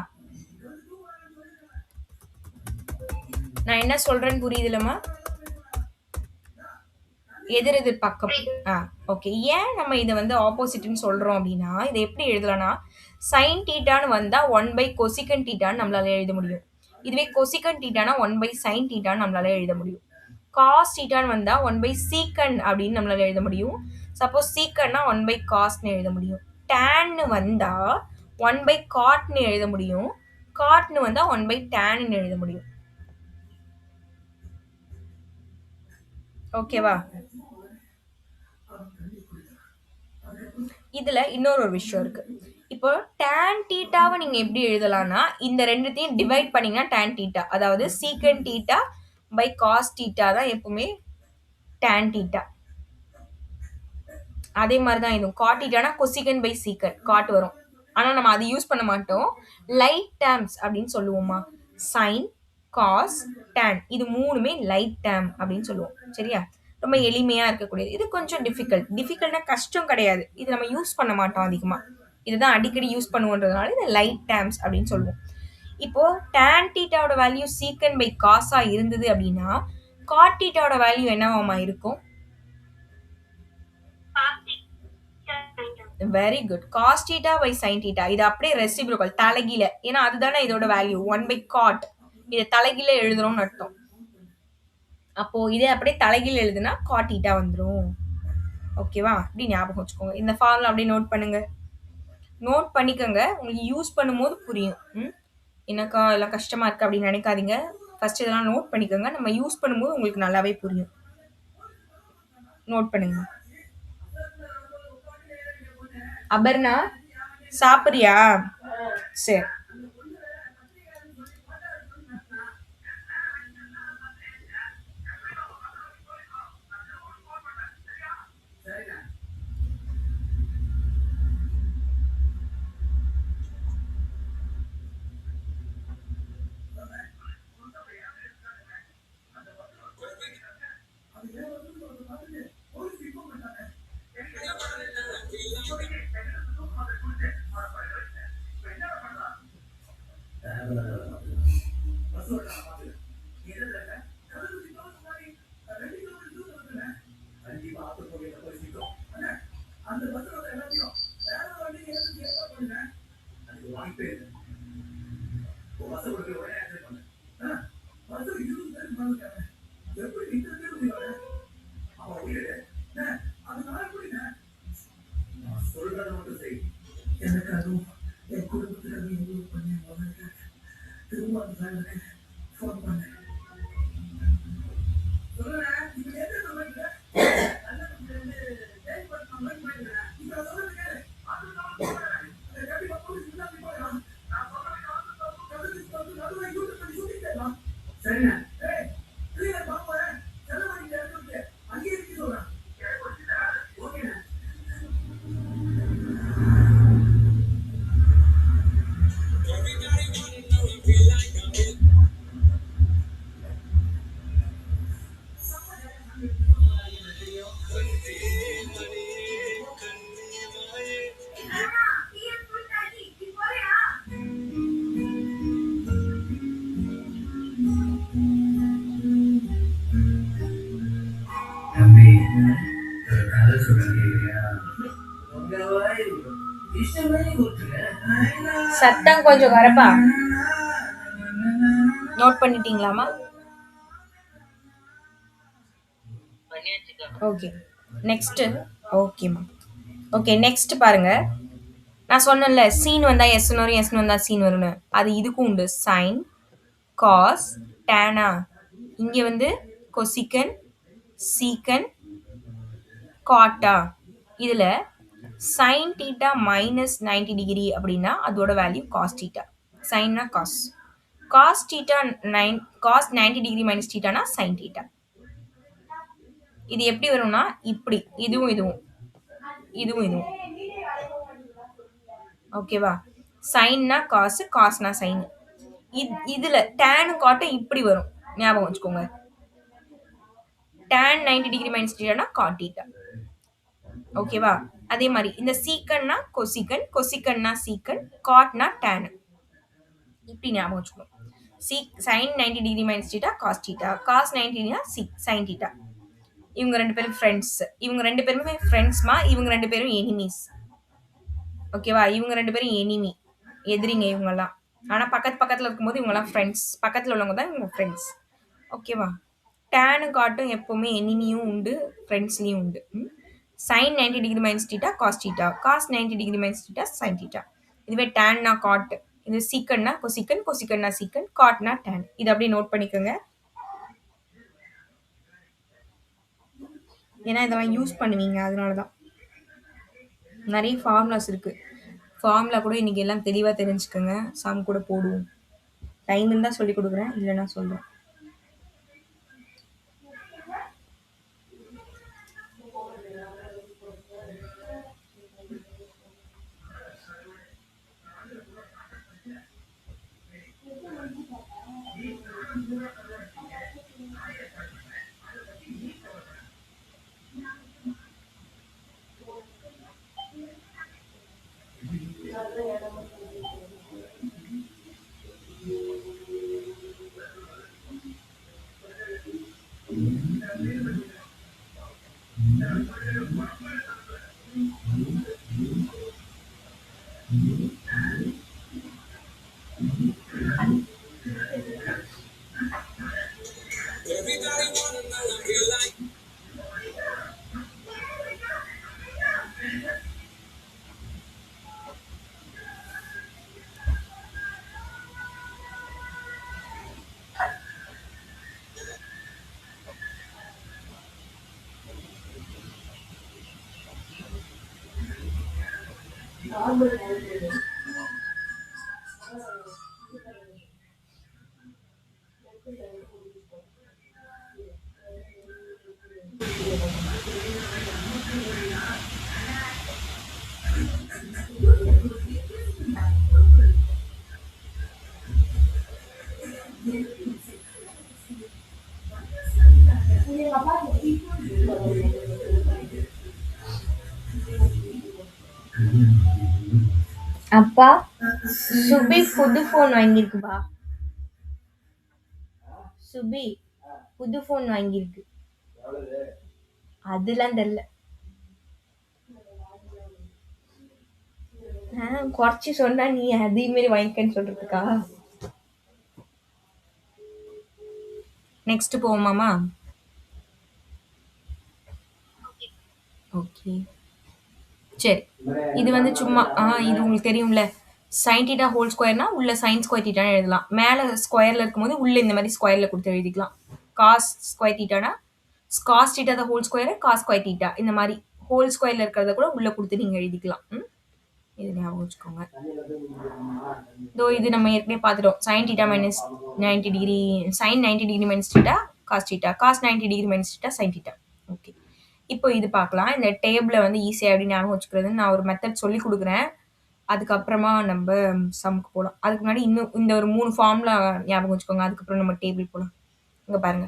நான் என்ன சொல்றேன்னு புரியுதுலமா? எதிர் எதிர் பக்கம். ஓகே. ஏன் நம்ம இதை வந்து ஆப்போசிட்னு சொல்றோம் அப்படின்னா, இதை எப்படி எழுதலாம்னா சைன் டீட்டான்னு வந்தா 1 கொசிகன் டீட்டான்னு நம்மளால எழுத முடியும். இதுவே கொசிகன் டீட்டானா 1 சைன் டீட்டான்னு நம்மளால எழுத முடியும். காஸ் டீட்டான்னு வந்தா 1 சீக்கன் அப்படின்னு நம்மளால எழுத முடியும். சப்போஸ் சீக்கன்னா 1 காஸ்ன்னு எழுத முடியும். டேன்னு வந்தா 1 காட்னு எழுத முடியும். காட்னு வந்தா 1 டேன்னு எழுத முடியும். ஓகேவா? இதுல இன்னொரு விஷயம் இருக்கு. இப்போ tan தீட்டாவை நீங்க எப்படி எழுதலாம்னா இந்த ரெண்டுத்தையும் டிவைட் பண்ணீங்கன்னா tan தீட்டா, அதாவது சீக்கன் தீட்டா பை காஸ் தீட்டா தான் எப்பவுமே tan தீட்டா. அதே மாதிரி தான் இதுவும். காட் தீட்டானா கொசிகன் பை சீக்கன் காட் வரும். ஆனா நம்ம அதை யூஸ் பண்ண மாட்டோம். லைட் டேர்ம்ஸ் அப்படின்னு சொல்லுவோமா? சைன், காஸ், tan இது மூணுமே லைட் டேர்ம் அப்படின்னு சொல்லுவோம். சரியா? ரொம்ப எளிமையா இருக்கக்கூடியது. இது கொஞ்சம் டிஃபிகல்ட்னா கஷ்டம் கிடையாது. இது நம்ம யூஸ் பண்ண மாட்டோம் அதிகமா. இதுதான் அடிக்கடி யூஸ் பண்ணுவோன்றதுனால இது லைட் டேர்ம்ஸ் அப்படின்னு சொல்லுவோம். இப்போ tan தீட்டாவோட வேல்யூ சீக்கன் பை காஸா இருந்தது அப்படின்னா காட் தீட்டாவோட வேல்யூ என்னவாமா இருக்கும்? Very good. Cos theta by sine theta. இது அப்படியே ரெசிப்ரோக்கல், தலைகீழ. ஏன்னா அதுதானே இதோட வேல்யூ 1 காட். இதை தலைகீழ எழுதுறோம்னு அர்த்தம். அப்போ இதே அப்படியே தலைகீழ எழுதுனா காட் தீட்டா வந்துடும். ஓகேவா? அப்படி ஞாபகம் வச்சுக்கோங்க. இந்த ஃபார்முலா அப்படியே நோட் பண்ணுங்க. நோட் பண்ணிக்கோங்க. உங்களுக்கு யூஸ் பண்ணும்போது புரியும். எனக்கா எல்லாம் கஷ்டமா இருக்கு அப்படின்னு நினைக்காதீங்க. ஃபர்ஸ்ட் இதெல்லாம் நோட் பண்ணிக்கோங்க. நம்ம யூஸ் பண்ணும்போது உங்களுக்கு நல்லாவே புரியும். நோட் பண்ணுங்க. அபர்ணா சாப்பிடுறியா? சரி. சத்தம் கொஞ்சம் வரப்பா. நோட் பண்ணிட்டீங்களாமா? ஓகே. நெக்ஸ்ட். ஓகேம்மா. ஓகே, நெக்ஸ்ட் பாருங்க. நான் சொன்னேன்ல சீன் வந்தா எஸ்ன்னு வரும், எஸ்ன்னு வந்தா சீன் வரும்னு. அது இதுக்கும் உண்டு. சைன், காஸ், டேனா. இங்க வந்து கொசிக்கன், சீக்கன், காட்டா. இதுல சைன் தீட்டா மைனஸ் 90 டிகிரி அப்படின்னா அதோட வேல்யூ காஸ் தீட்டா. சைன்னா cos. Cos theta cos 90 degree minus தீட்டானா சைன் தீட்டா. இது எப்படி வரும்னா இப்படி இதுவும் இதுவும் இதுவும் இதுவும். ஓகேவா? சைன்னா காசு, காசுனா சைன். இதுல டேனு காட்டும் இப்படி வரும். ஞாபகம் வச்சுக்கோங்க. tan 90 டிகிரி மைனஸ் தீட்டானா காட் தீட்டா. ஓகேவா? அதே மாதிரி இந்த சீக்கன்னா கொசிக்கன், கொசிக்கன்னா சீக்கன், காட்னா டேன். இப்படி ஞாபகம் வச்சுக்கணும். Sine 90 degree minus theta cos theta, cos 90 டிகிரினா சைன் தீட்டா. இவங்க ரெண்டு பேரும் ஃப்ரெண்ட்ஸ். இவங்க ரெண்டு பேருமே ஃப்ரெண்ட்ஸ்மா. இவங்க ரெண்டு பேரும் எனிமீஸ். ஓகேவா? இவங்க ரெண்டு பேரும் எனிமி, எதிரிங்க இவங்கெல்லாம். ஆனா பக்கத்து பக்கத்துல இருக்கும்போது இவங்கெல்லாம் ஃப்ரெண்ட்ஸ். பக்கத்துல உள்ளவங்க தான் இவங்க ஃப்ரெண்ட்ஸ். ஓகேவா? டேனு காட்டும் எப்பவுமே எனிமியும் உண்டு, ஃப்ரெண்ட்ஸ்லயும் உண்டு. Sine 90 degree minus theta cos theta, cos 90 degree minus theta sine theta. இதுவே டேன்னா காட், இது சீக்கன்னா கொசிக்கன், கொசிக்கன்னா சீக்கன், காட்னா டேன். இது அப்படியே நோட் பண்ணிக்கோங்க. ஏன்னா இதெல்லாம் யூஸ் பண்ணுவீங்க, அதனாலதான். நிறைய ஃபார்முலாஸ் இருக்கு. ஃபார்முலா கூட இன்னைக்கு எல்லாம் தெளிவா தெரிஞ்சுக்கோங்க. சம் கூட போடுவோம். டைம் இருந்தா சொல்லி கொடுக்குறேன், இல்லைன்னா சொல்றேன். அப்பா, சுபி புது போன் வாங்கியிருக்குப்பா. சுபி புது போன் வாங்கியிருக்கு. அதெல்லாம் தெரியல. குறைச்சி சொன்னா நீ அதே மாதிரி வாங்கிக்கன்னு சொல்றதுக்கா? நெக்ஸ்ட் போவோமாமா? ஓகே, சரி. இது வந்து சும்மா இது உங்களுக்கு தெரியும்ல. சைன் தீட்டா ஹோல் ஸ்கொயர்னா உள்ள சைன் ஸ்கொயர் தீட்டான்னு எழுதலாம். மேலே ஸ்கொயர்ல இருக்கும்போது உள்ள இந்த மாதிரி ஸ்கொயர்ல கொடுத்து எழுதிக்கலாம். காஸ் ஸ்கொயர் தீட்டானா cos theta the whole square, cos square theta. இந்த மாதிரி ஹோல் ஸ்கொயர்ல இருக்கிறத கூட உள்ள கொடுத்து நீங்க எழுதிக்கலாம். இது ஞாபகம் வச்சுக்கோங்க. இதோ இது நம்ம ஏற்கனவே பார்த்துட்டோம். Sine theta minus 90 degree, sine 90 degree minus theta cos theta, cos 90 degree minus theta sine theta. Okay, இப்போ இது பார்க்கலாம். இந்த டேபிளை வந்து ஈஸியாக எப்படி ஞாபகம் வச்சுக்கிறதுன்னு நான் ஒரு மெத்தட் சொல்லி கொடுக்குறேன். அதுக்கப்புறமா நம்ம சம்க்கு போகலாம். அதுக்கு முன்னாடி இன்னும் இந்த ஒரு 3 ஃபார்முலா ஞாபகம் வச்சுக்கோங்க. அதுக்கப்புறம் நம்ம டேபிள் போகலாம். இங்கே பாருங்க,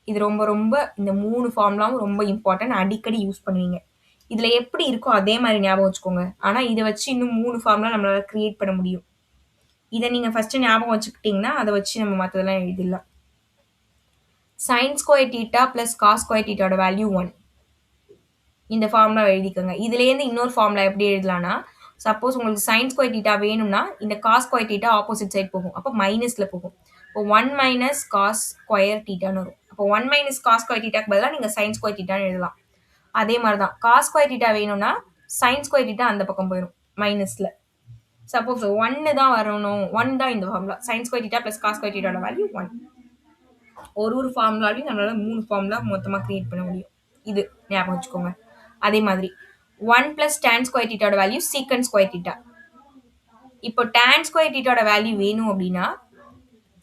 இது ரொம்ப ரொம்ப இந்த 3 ஃபார்முலாவும் ரொம்ப இம்பார்ட்டன்ட். அடிக்கடி யூஸ் பண்ணுவீங்க. இதுல எப்படி இருக்கோ அதே மாதிரி ஞாபகம் வச்சுக்கோங்க. ஆனா இதை வச்சு இன்னும் 3 ஃபார்முலா நம்மளால கிரியேட் பண்ண முடியும். இதை நீங்க ஃபர்ஸ்ட் ஞாபகம் வச்சுக்கிட்டீங்கன்னா அதை வச்சு நம்ம மற்றதெல்லாம் எழுதிடலாம். Sine square theta plus cos square தீட்டாவோட வேல்யூ 1. இந்த ஃபார்முலா எழுதிக்கோங்க. இதுலேருந்து இன்னொரு ஃபார்முலா எப்படி எழுதலாம்னா, சப்போஸ் உங்களுக்கு sin ஸ்கொயர் தீட்டா வேணும்னா, இந்த cos square theta opposite side போகும். அப்போ மைனஸ்ல போகும். இப்போ 1 மைனஸ் காஸ் ஸ்கொயர் தீட்டான்னு வரும். அப்போ 1 மைனஸ் காஸ் ஸ்கொயர் தீட்டாக்கு பதிலா நீங்க sin ஸ்கொயர் தீட்டான்னு எழுதலாம். அதே மாரி தான் காஸ் ஸ்கொயர் தீட்டா வேணும்னா, sin ஸ்கொயர் தீட்டா அந்த பக்கம் போயிரும் மைனஸ்ல. சப்போஸ் 1 தான் வரணும். 1 தான் இந்த formula. sin square theta plus cos square தீட்டாவோட வேல்யூ 1. ஒரு ஃபார்முலாலையும் நம்மளால 3 ஃபார்முலா மொத்தமா கிரியேட் பண்ண முடியும். இது ஞாபகம் வச்சுக்கோங்க. அதே மாதிரி 1 பிளஸ் tan ஸ்கொயர் தீட்டாவோட வேல்யூ சீக்கண்ட் ஸ்கொயர் தீட்டா. இப்போ tan ஸ்கொயர் தீட்டாவோட வேல்யூ வேணும் அப்படின்னா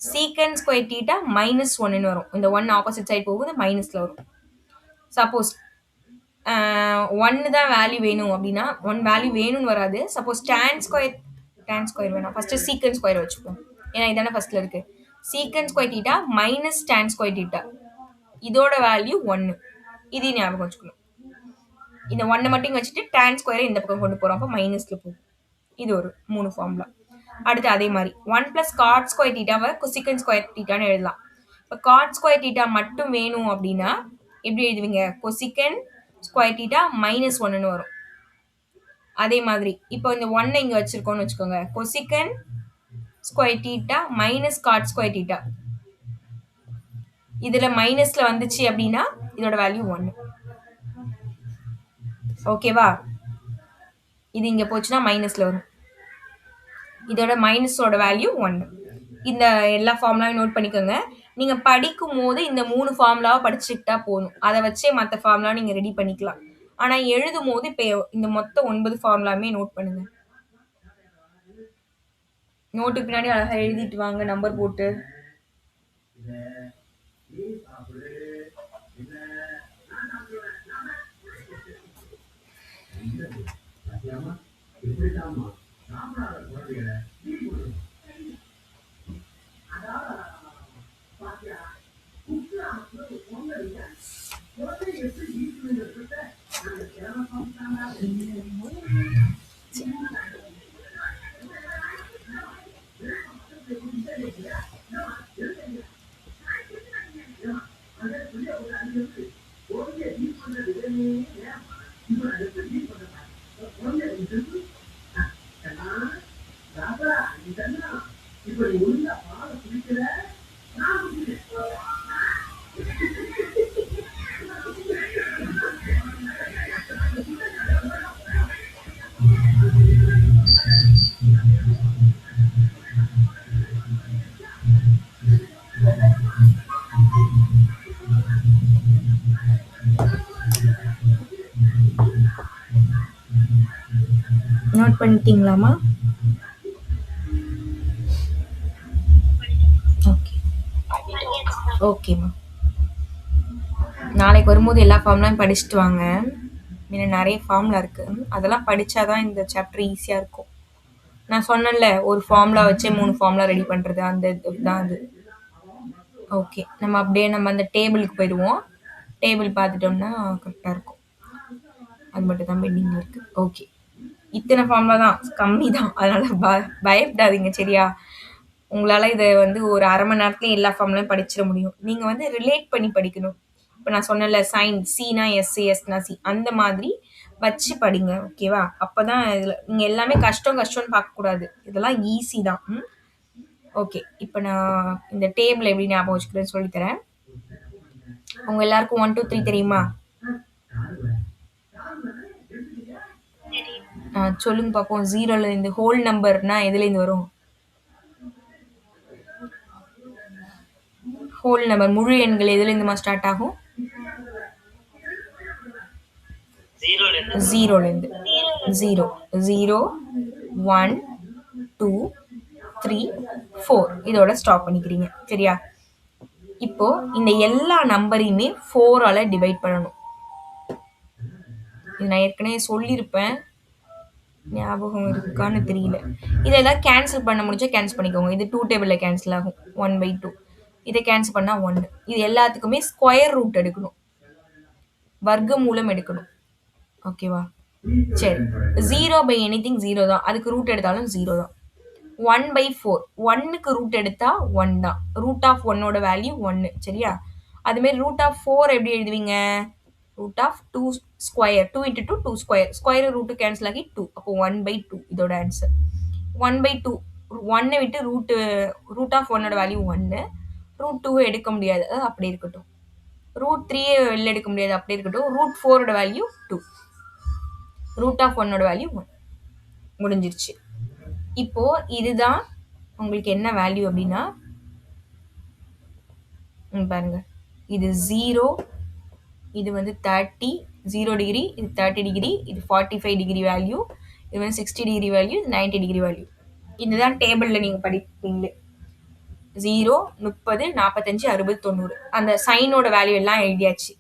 சீக்கண்ட் ஸ்கொயர் தீட்டா மைனஸ் 1ன்னு வரும். இந்த 1 ஆப்போசிட் சைட் போகுது மைனஸ்ல வரும். சப்போஸ் 1 தான் வேல்யூ வேணும் அப்படின்னா 1 வேல்யூ வேணும்னு வராது. சப்போஸ் tan ஸ்கொயர் வேணாம். ஃபர்ஸ்ட் சீக்கண்ட் ஸ்கொயர் வச்சுப்போம். ஏன்னா இதானே ஃபர்ஸ்ட்ல இருக்கு. Secant square theta minus tan square theta. இதோட வேல்யூ 1. இதையும் ஞாபகம் வச்சுக்கணும். இந்த 1 மட்டும் வச்சுட்டு tan ஸ்கொயரை இந்த பக்கம் கொண்டு போறோம். அப்போ மைனஸ்ல போகும். இது ஒரு 3 ஃபார்முலா. அடுத்து அதே மாதிரி 1 பிளஸ் காட் ஸ்கொயர் தீட்டாவை கொசிக்கண்ட் ஸ்கொயர் தீட்டான்னு எழுதலாம். இப்போ காட் ஸ்கொயர் தீட்டா மட்டும் வேணும் அப்படின்னா எப்படி எழுதுவீங்க? கொசிக்கண்ட் ஸ்கொயர் தீட்டா மைனஸ் 1ன்னு வரும். அதே மாதிரி இப்போ இந்த 1 இங்க வச்சிருக்கோம்னு வச்சுக்கோங்க. Cosecant square theta minus God square theta. இதுல மைனஸ்ல வந்துச்சு அப்படின்னா இதோட வேல்யூ 1. ஓகேவா? இது இங்க போச்சுன்னா மைனஸ்ல வரும். இதோட மைனஸோட வேல்யூ 1. இந்த எல்லா ஃபார்முலாவும் நோட் பண்ணிக்கோங்க. நீங்க படிக்கும் போது இந்த 3 ஃபார்முலாவை படிச்சுக்கிட்டா போதும். அதை வச்சே மற்ற ஃபார்முலா நீங்க ரெடி பண்ணிக்கலாம். ஆனா எழுதும் போது இப்போ இந்த மொத்த 9 ஃபார்முலாமே நோட் பண்ணுங்க. நோட்டுக்கு பின்னாடி அழகா எழுதிட்டு வாங்க நம்பர் போட்டு. நோட் பண்ணிட்டீங்களாமா? ஓகே ஓகேம்மா. நாளைக்கு வரும்போது எல்லா ஃபார்முலாவும் படிச்சுட்டு வாங்க. இன்னும் நிறைய ஃபார்முலா இருக்கு. அதெல்லாம் படிச்சாதான் இந்த சாப்டர் ஈஸியா இருக்கும். நான் சொன்னேன்ல ஒரு ஃபார்முலா வச்சே 3 ஃபார்முலா ரெடி பண்றது, அந்த இதுதான் அது. ஓகே, நம்ம அப்படியே அந்த டேபிளுக்கு போயிடுவோம். டேபிள் பார்த்துட்டோம்னா கரெக்டாக இருக்கும். அது மட்டும் தான் பெண்டிங்ல இருக்கு. ஓகே, இத்தனை ஃபார்முலா தான், கம்மி தான். அதனால பயப்படாதீங்க சரியா? உங்களால இதை ஒரு அரை மணி நேரத்துலயும் எல்லா ஃபார்முலையும் படிச்சிட முடியும். நீங்க ரிலேட் பண்ணி படிக்கணும். இப்போ நான் சொன்னல சைன் சினா எஸ், எஸ்னா சி, அந்த மாதிரி வச்சு படிங்க. ஓகேவா? அப்பதான் இதுல நீங்க எல்லாமே கஷ்டம்னு பார்க்கக்கூடாது. இதெல்லாம் ஈஸி தான். ஓகே, இப்போ நான் இந்த டேபிள் எப்படி ஞாபகம் வச்சுக்கிறேன்னு சொல்லித்தரேன். உங்க எல்லாருக்கும் 1 2 3 தெரியுமா? சொல்லுங்க பார்ப்போம். 0ல இருந்து ஹோல் நம்பர்னா எதுல இருந்து வரும்? ஹோல் நம்பர் முழு எண்கள் எதுல இருந்துமா ஸ்டார்ட் ஆகும்? 0ல இருந்து. 0 0 1 2 3 4 இதோட ஸ்டாப் பண்ணிக்கிறீங்க. சரியா? இப்போ இந்த எல்லா நம்பரையுமே 4ஆல டிவைட் பண்ணணும். இது நான் ஏற்கனவே சொல்லியிருப்பேன், ஞாபகம் இருக்கான்னு தெரியல. இதெல்லாம் கேன்சல் பண்ண முடிஞ்சா கேன்சல் பண்ணிக்கோங்க. இது 2 டேபிள்ல கேன்சல் ஆகும். 1/2. இதை கேன்சல் பண்ணா 1. இது எல்லாத்துக்குமே ஸ்கொயர் ரூட் எடுக்கணும், வர்க்க மூலம் எடுக்கணும். ஓகேவா? சரி, 0/anything 0 தான். அதுக்கு ரூட் எடுத்தாலும் 0 தான். 1/4 1க்கு ரூட் எடுத்தா 1 தான். ரூட் ஆஃப் 1ஓட வேல்யூ 1. சரியா? அதுமாரி ரூட் ஆஃப் 4 எப்படி எழுதுவீங்க? Root of 2 square 2 into 2 2 square square root cancel ஆகி 2 அப்போ 1/2 இதோட ஆன்சர் 1/2 1 விட்டு ரூட் ஆஃப் 1ஓட வேல்யூ 1 ரூட் 2 எடுக்க முடியாது அது அப்படி இருக்கட்டும் ரூட் 3 வெளில எடுக்க முடியாது அப்படி இருக்கட்டும் ரூட் 4ஓட வேல்யூ 2 ரூட் ஆஃப் 1ஓட வேல்யூ 1 முடிஞ்சிருச்சு இப்போ இதுதான் உங்களுக்கு என்ன வேல்யூ அப்படின்னா பாருங்க இது 0 இது வந்து 30 0 டிகிரி இது 30 டிகிரி இது 45 டிகிரி வேல்யூ இது வந்து 60 டிகிரி வேல்யூ இது 90 டிகிரி வேல்யூ இதுதான் டேபிளில் நீங்கள் படிப்பீங்களே 0 30 45 60 90 அந்த சைனோட வேல்யூ எல்லாம் எழுதியாச்சு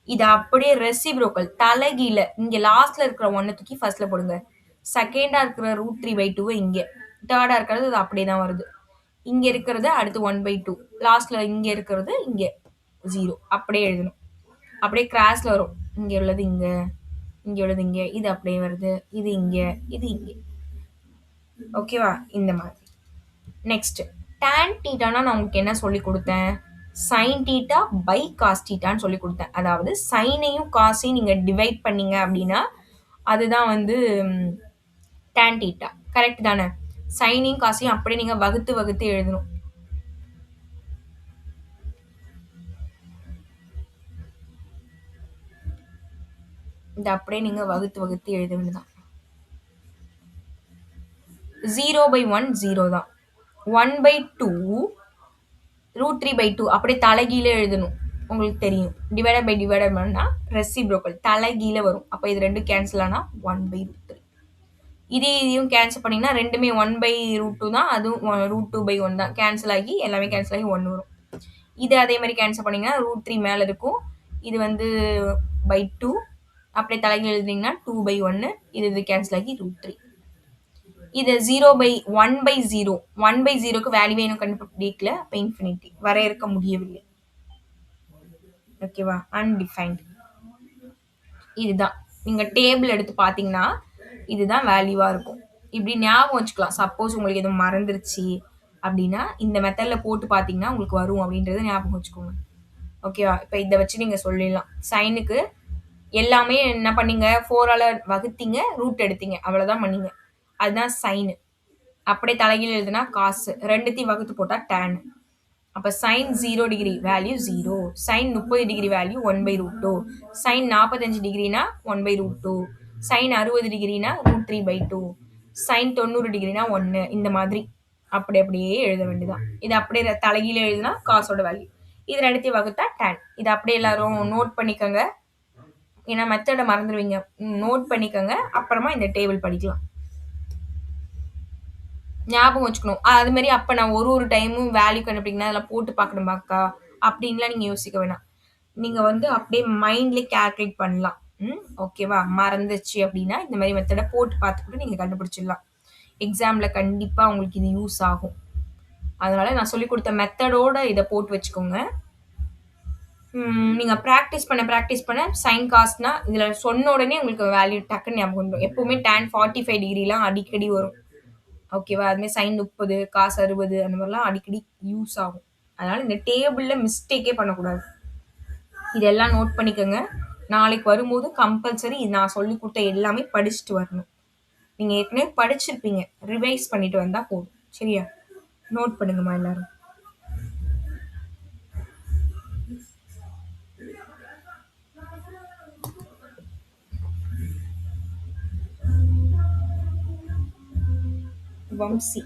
இது அப்படியே ரெசிப்ரோக்கல் தலைகீழ இங்க லாஸ்ட்ல இருக்கிற ஒன்னை தூக்கி ஃபர்ஸ்ட்ல போடுங்க செகண்டா இருக்கிற ரூட் 3/2 இங்க தேர்டா இருக்கிறது அது அப்படியே தான் வருது இங்க இருக்கிறது அடுத்து 1/2 லாஸ்ட்ல இங்க இருக்கிறது இங்க 0 அப்படியே எழுதணும் அப்படியே கிராஸ்ல வரும் இங்க உள்ளது இங்க இங்க உள்ளது இங்க இது அப்படியே வருது இது இங்க இது இங்க ஓகேவா இந்த மாதிரி நெக்ஸ்ட் tan தீட்டானா நான் உங்களுக்கு என்ன சொல்லி கொடுத்தேன் sin தீட்டா பை காஸ் தீட்டான்னு சொல்லி கொடுத்தேன் அதாவது சைனையும் காசையும் நீங்க டிவைட் பண்ணீங்க அப்படின்னா அதுதான் வந்து tan தீட்டா கரெக்ட் தானே சைனையும் காசையும் அப்படியே நீங்க வகுத்து வகுத்து எழுதணும் இந்த அப்படியே நீங்க வகுத்து வகுத்து எழுத வேண்டியதான் 0/1 0 தான் 1/2 ரூட் 3/2 அப்படியே தலைகீழே எழுதணும் உங்களுக்கு தெரியும் டிவைடட் பை டிவைடட் பண்ணா ரெசிப்ரோக்கல் தலைகீழே வரும் அப்போ இது ரெண்டும் கேன்சல் ஆனால் 1/√3 இதையும் கேன்சல் பண்ணிங்கன்னா ரெண்டுமே 1/√2 தான் அதுவும் ரூட் 2/1 தான் கேன்சல் ஆகி எல்லாமே கேன்சல் ஆகி 1 வரும் இது அதே மாதிரி கேன்சல் பண்ணிங்கன்னா ரூட் 3 மேலே இருக்கும் இது வந்து /2 அப்படியே தலைகீழ் எழுதிங்கன்னா 2/1 இது கேன்சல் ஆகி ரூட் 3 இது 1/0 1/0க்கு வேல்யூவே இன்னும் கண்டுபிடிக்கல அப்போ இன்ஃபினிட்டி வரையறுக்க முடியவில்லை ஓகேவா அன்டிஃபைன்ட் இதுதான் நீங்க டேபிள் எடுத்து பார்த்தீங்கன்னா இதுதான் வேல்யூவா இருக்கும் இப்படி ஞாபகம் வச்சுக்கலாம் சப்போஸ் உங்களுக்கு எதுவும் மறந்துருச்சு அப்படின்னா இந்த மெத்தட்ல போட்டு பார்த்தீங்கன்னா உங்களுக்கு வரும் அப்படின்றத ஞாபகம் வச்சுக்கோங்க ஓகேவா இப்போ இதை வச்சு நீங்க சொல்லிடலாம் சைனுக்கு எல்லாமே என்ன பண்ணீங்க 4ஆல வகுத்தீங்க ரூட் எடுத்தீங்க அவ்வளவுதான் பண்ணீங்க அதுதான் சைனு அப்படியே தலைகீழ் எழுதுனா காசு ரெண்டுத்தையும் வகுத்து போட்டா tan அப்ப sine 0 degree value 0 sine 30 degree value 1/√2 sine 45 டிகிரினா 1/√2 சைன் 60 டிகிரினா ரூட் 3/2 சைன் 90 டிகிரினா 1 இந்த மாதிரி அப்படியே எழுத வேண்டியதான் இது அப்படியே தலைகீழ எழுதுனா காசோட வேல்யூ இது ரெண்டுத்தையும் வகுத்தா tan இது அப்படியே எல்லாரும் நோட் பண்ணிக்கோங்க ஏன்னா மெத்தடை மறந்துடுவீங்க நோட் பண்ணிக்கோங்க அப்புறமா இந்த டேபிள் படிக்கலாம் ஞாபகம் வச்சுக்கணும் அது மாதிரி அப்போ நான் ஒரு டைமும் வேல்யூ கண்டுபிடிக்கணும் அதெல்லாம் போட்டு பார்க்கணுமாக்கா அப்படின்லாம் நீங்கள் யோசிக்க வேணாம் நீங்கள் வந்து அப்படியே மைண்ட்லேயே கேல்குலேட் பண்ணலாம் ஓகேவா மறந்துச்சு அப்படின்னா இந்த மாதிரி மெத்தடை போட்டு பார்த்துக்கிட்டு நீங்கள் கண்டுபிடிச்சிடலாம் எக்ஸாமில் கண்டிப்பாக உங்களுக்கு இது யூஸ் ஆகும் அதனால நான் சொல்லி கொடுத்த மெத்தடோட இதை போட்டு வச்சுக்கோங்க நீங்கள் ப்ராக்டிஸ் பண்ண சைன் காஸ்ட்னா இதில் சொன்ன உடனே உங்களுக்கு வேல்யூ டக்குன்னு ஞாபகம் வந்துடும் எப்போவுமே tan 45 டிகிரிலாம் அடிக்கடி வரும் ஓகேவா அதுமாதிரி சைன் 30 காசு 60 அந்த மாதிரிலாம் அடிக்கடி யூஸ் ஆகும் அதனால இந்த டேபிளில் மிஸ்டேக்கே பண்ணக்கூடாது இதெல்லாம் நோட் பண்ணிக்கோங்க நாளைக்கு வரும்போது கம்பல்சரி இது நான் சொல்லி கொடுத்த எல்லாமே படிச்சுட்டு வரணும் நீங்கள் ஏற்கனவே படிச்சிருப்பீங்க ரிவைஸ் பண்ணிட்டு வந்தால் போதும் சரியா நோட் பண்ணுங்கம்மா எல்லாரும் வம்சி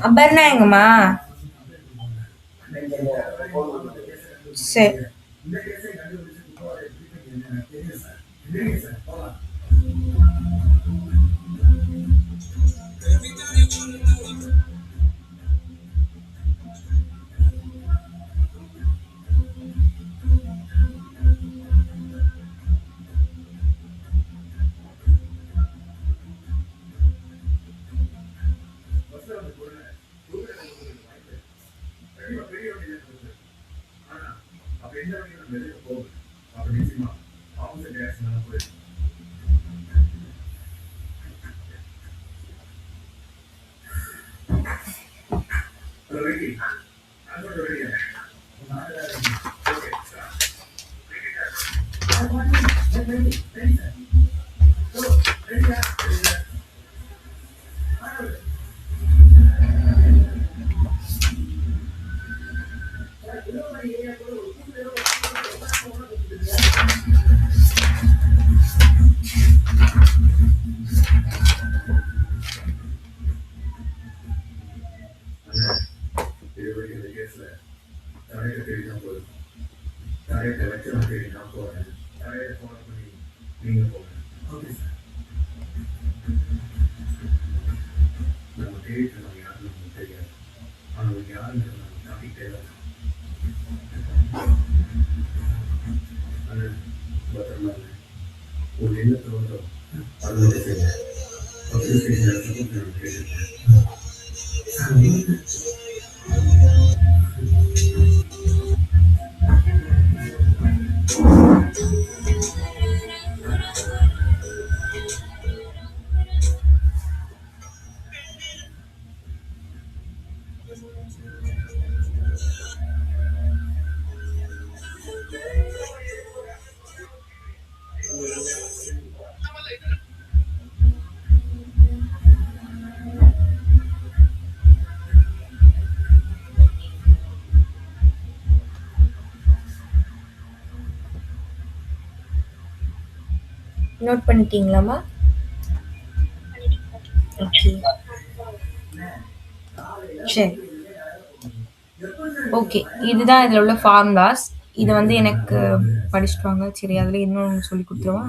அபர்ணா எங்கம்மா சரி நோட் பண்ணிட்டீங்களாம்மா? ஓகே. சரி. ஓகே. இதுதான் இதில உள்ள ஃபார்முலாஸ். இத வந்து எனக்கு படிச்சுட்டு வாங்க. சரி, அதில இன்னொன்னு சொல்லிக் குடுத்துறவா?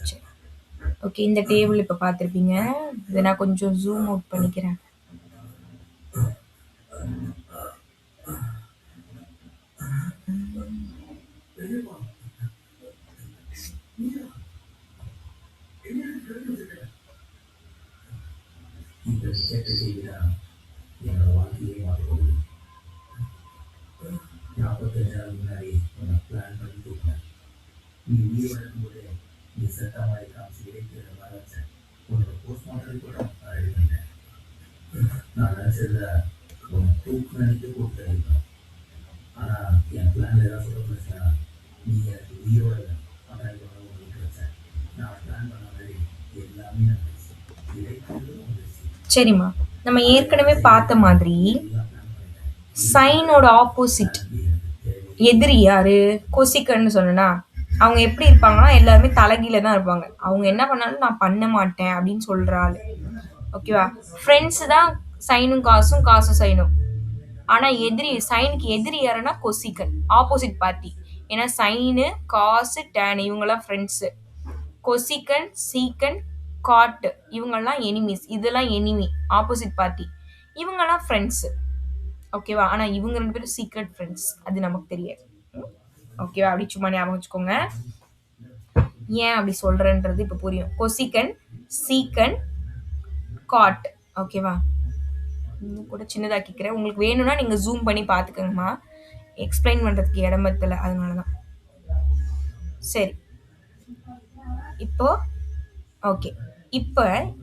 சரி. ஓகே. இந்த டேபிள் இப்ப பார்த்துருப்பீங்க. இத நான் கொஞ்சம் ஜூம் அவுட் பண்ணிக்கிறேன். சரிம்மா. நம்ம ஏற்கனவே பார்த்த மாதிரி, சைனோட ஆப்போசிட் எதிரி யாரு? கொசிக்கன்னு சொன்னேனா? அவங்க எப்படி இருப்பாங்கன்னா, எல்லாருமே தலைகீழ தான் இருப்பாங்க. அவங்க என்ன பண்ணாலும் நான் பண்ண மாட்டேன் அப்படின்னு சொல்ற ஆளு. ஓகேவா? ஃப்ரெண்ட்ஸ் தான் சைனும் காசும், காசும் சைனும். ஆனா சைனுக்கு எதிரி யாருன்னா கொசிக்கன். Opposite party. ஏன்னா சைனு, காசு, டேன் இவங்கலாம் ஃப்ரெண்ட்ஸு. கொசிக்கன், சீக்கன், காட் இவங்கலாம் எனிமீஸ். இதெல்லாம் எனிமி. Opposite party. இவங்கலாம் ஃப்ரெண்ட்ஸு. ஓகேவா? ஆனா இவங்க 2 பேரும் சீக்ரெட் ஃப்ரெண்ட்ஸ். அது நமக்கு தெரியாது. ஓகேவா? அப்படி சும்மா ஞாபகம் வச்சுக்கோங்க. ஏன் அப்படி சொல்றேன்றது இப்ப புரியும். கொசிக்கன், சீக்கன், காட். ஓகேவா? இன்னும் கூட சின்னதாக்கிக்கிறேன். உங்களுக்கு வேணும்னா நீங்க ஜூம் பண்ணி பார்த்துக்கங்கம்மா. எக்ஸ்பிளைன் பண்றதுக்கு இடம் பத்தல. அதனால தான். சரி. இப்போ ஓகே. இப்ப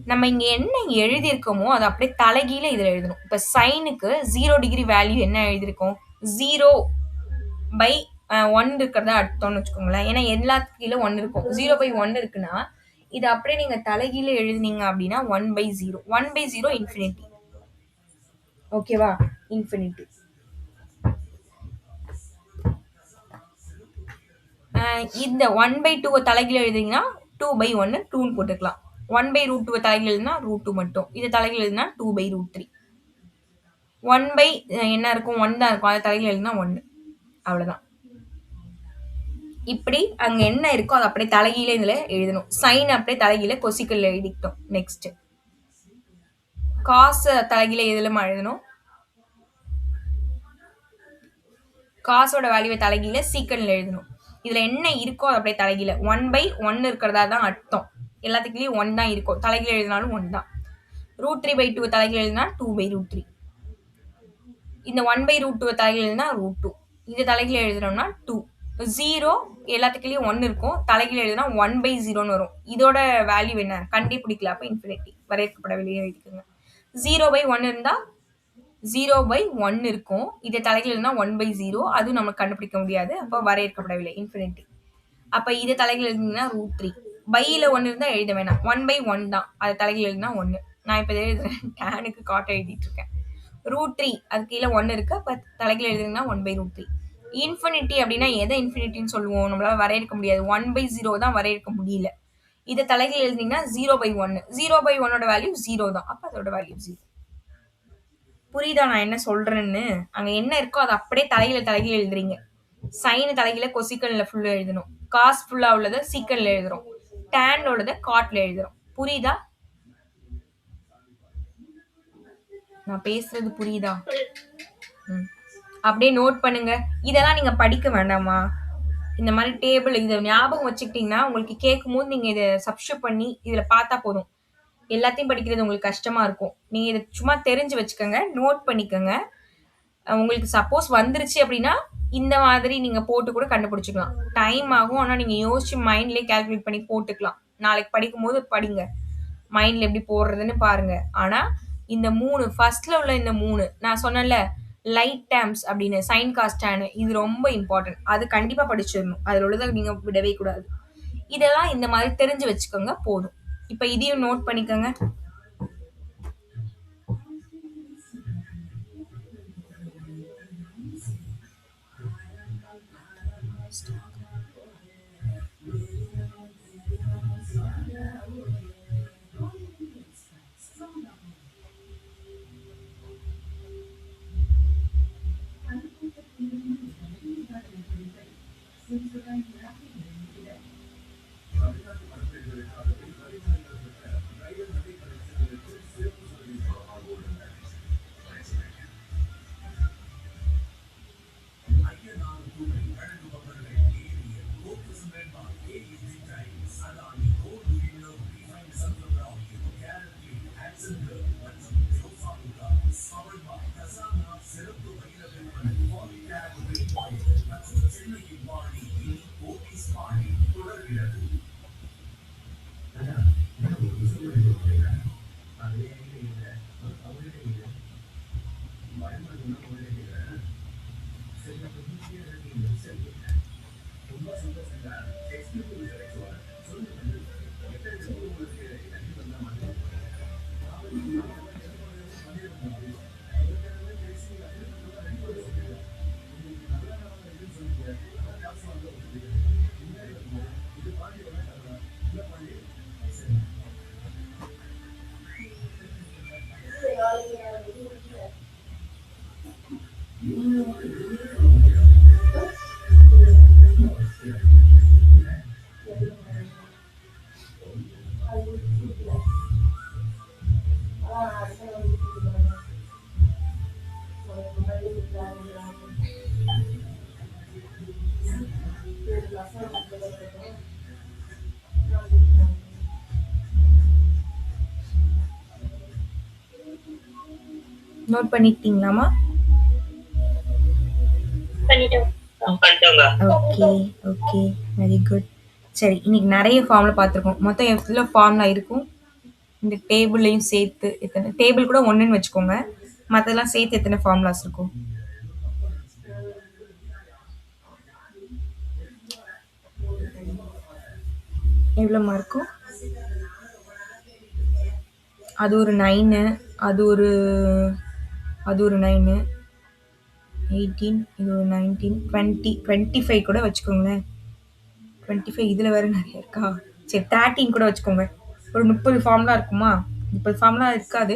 நம்ம இங்க என்ன எழுதியிருக்கோமோ, அத அப்படியே தலைகீழ இதுல எழுதணும். இப்ப சைனுக்கு 0 டிகிரி வேல்யூ என்ன எழுதியிருக்கோம்? 0/1 இருக்கிறதா அர்த்தம்னு வச்சுக்கோங்களேன். ஏன்னா எல்லாத்துக்கு கீழ 1 இருக்கும். 0/1 இருக்குன்னா, இத அப்படியே நீங்க தலைகீழ எழுதுனீங்க அப்படின்னா 1/0. 1/0 இன்ஃபினிட்டி. ஓகேவா? இன்ஃபினிட்டி. இந்த 1/2 தலைகீழ எழுதுனீங்கன்னா 2/1 2ன்னு போட்டுக்கலாம். 1/√2 தலைகீழ எழுதுனா √2 மட்டும். இத தலைகீழ எழுதுனா 2/√3. 1 பை என்ன இருக்கும்? 1 தான் இருக்கும். அத தலைகீழ எழுதுனா 1. அவ்வளவுதான். இப்படி அங்க என்ன இருக்கோ அத அப்படியே தலைகீழ இதுல எழுதணும். சைன் அப்படியே தலைகீழ கொசிக்கல்ல எழுதிக்கிட்டோம். நெக்ஸ்ட். காசு தலைகீழ எதுலமா எழுதணும்? காசோட வேல்யூவை தலைகீழ சீக்கன்ல எழுதணும். இதுல என்ன இருக்கோ அது அப்படியே தலைகீழ 1/1 இருக்கிறதா தான் அர்த்தம். எல்லாத்துக்குள்ளயும் 1 தான் இருக்கும். தலைகீழ எழுதினாலும் 1 தான். √3/2 தலைகீழ் எழுதுனா 2/√3. இந்த 1/√2 தலைகீழ் எழுதுனா √2. இது தலைகீழ் எழுதுறோம்னா 2. 0 எல்லாத்துக்குள்ளயும் 1 இருக்கும். தலைகீழ் எழுதுனா 1/0ன்னு வரும். இதோட வேல்யூ என்ன? கண்டுபிடிக்கல. அப்ப இன்ஃபினிட்டி. வரையறுக்கப்படவில்லை எழுதிக்கோங்க. 0/1 இருந்தா 0/1 இருக்கும். இதை தலைகீழ் எழுதுனா 1/0. அதுவும் நமக்கு கண்டுபிடிக்க முடியாது. அப்ப வரையறுக்கப்படவில்லை இன்ஃபினிட்டி. அப்ப இது தலைகீழ் எழுதுனீங்கன்னா √3. பையில 1 இருந்தா எழுத வேணாம். 1/1 தான். அது தலைகீழ் எழுதுனா 1. நான் இப்ப இதை எழுதுறேன். டேனுக்கு காட்ட எழுதிட்டு இருக்கேன். √3 அது கீழே 1 இருக்கு. அப்ப தலைகீழ் எழுதுனீங்கன்னா 1/√3. இன்ஃபினிட்டி அப்படின்னா எதை இன்ஃபினிட்டின்னு சொல்லுவோம்? நம்மளால வரையறுக்க முடியாது. 1/0 தான் வரையறுக்க முடியல. இதை தலைகீழ் எழுதுனீங்கன்னா 0/1. 0/1ஓட வேல்யூ 0 தான். அப்ப அதோட வேல்யூ 0. புரியுதா நான் என்ன சொல்றேன்னு? அங்க என்ன இருக்கோ அதை அப்படியே தலைகீழ் எழுதுறீங்க. சைன் தலைகீழ கொசிக்கன்ல ஃபுல்லா எழுதணும். காஸ் ஃபுல்லா உள்ளதை சீக்கன்ல எழுதுறோம். டேன் உள்ளதை காட்ல எழுதுறோம். புரியுதா? நான் பேசுறது புரியுதா? அப்படியே நோட் பண்ணுங்க. இதெல்லாம் நீங்க படிக்க வேண்டாமா? இந்த மாதிரி டேபிள் இதை ஞாபகம் வச்சுக்கிட்டீங்கன்னா உங்களுக்கு கேட்கும் போது நீங்க இதை சப்ஸ்டியூட் பண்ணி இதுல பார்த்தா போதும். எல்லாத்தையும் படிக்கிறது உங்களுக்கு கஷ்டமா இருக்கும். நீங்க இதை சும்மா தெரிஞ்சு வச்சுக்கோங்க, நோட் பண்ணிக்கோங்க. உங்களுக்கு சப்போஸ் வந்துருச்சு அப்படின்னா இந்த மாதிரி நீங்க போட்டு கூட கண்டுபிடிச்சுக்கலாம். டைம் ஆகும். ஆனா நீங்க யோசிச்சு மைண்ட்லயே கால்குலேட் பண்ணி போட்டுக்கலாம். நாளைக்கு படிக்கும்போது படிங்க. மைண்ட்ல எப்படி போடுறதுன்னு பாருங்க. ஆனா இந்த 3 ஃபர்ஸ்ட்ல உள்ள இந்த 3 நான் சொன்னேன்ல லைட் டேர்ம்ஸ் அப்படின்னு சைன் காஸ் டேன் இது ரொம்ப இம்பார்ட்டன்ட். அது கண்டிப்பா படிச்சிடணும். அதுல உள்ளதை நீங்க விடவே கூடாது. இதெல்லாம் இந்த மாதிரி தெரிஞ்சு வச்சுக்கோங்க போதும். இப்ப இதையும் நோட் பண்ணிக்கோங்க. நோட் பண்ணிட்டீங்களாமா? Okay okay very good. சரி இன்னைக்கு நிறைய ஃபார்முலா பார்த்துருக்கோம். மொத்தம் எவ்வளோ ஃபார்முலா இருக்கும் இந்த டேபிளையும் சேர்த்து? எத்தனை டேபிள் கூட ஒன்றுன்னு வச்சுக்கோங்க. மற்றெல்லாம் சேர்த்து எத்தனை ஃபார்முலாஸ் இருக்கும்? எவ்வளோமா இருக்கும்? அது ஒரு 9, அது ஒரு 9, 18, இது ஒரு 19, 20, 25 கூட வச்சுக்கோங்களேன். 25 இதில் வேறு நிறைய இருக்கா? சரி 13 கூட வச்சுக்கோங்க. ஒரு 30 ஃபார்முலா இருக்குமா? 30 ஃபார்முலா இருக்காது,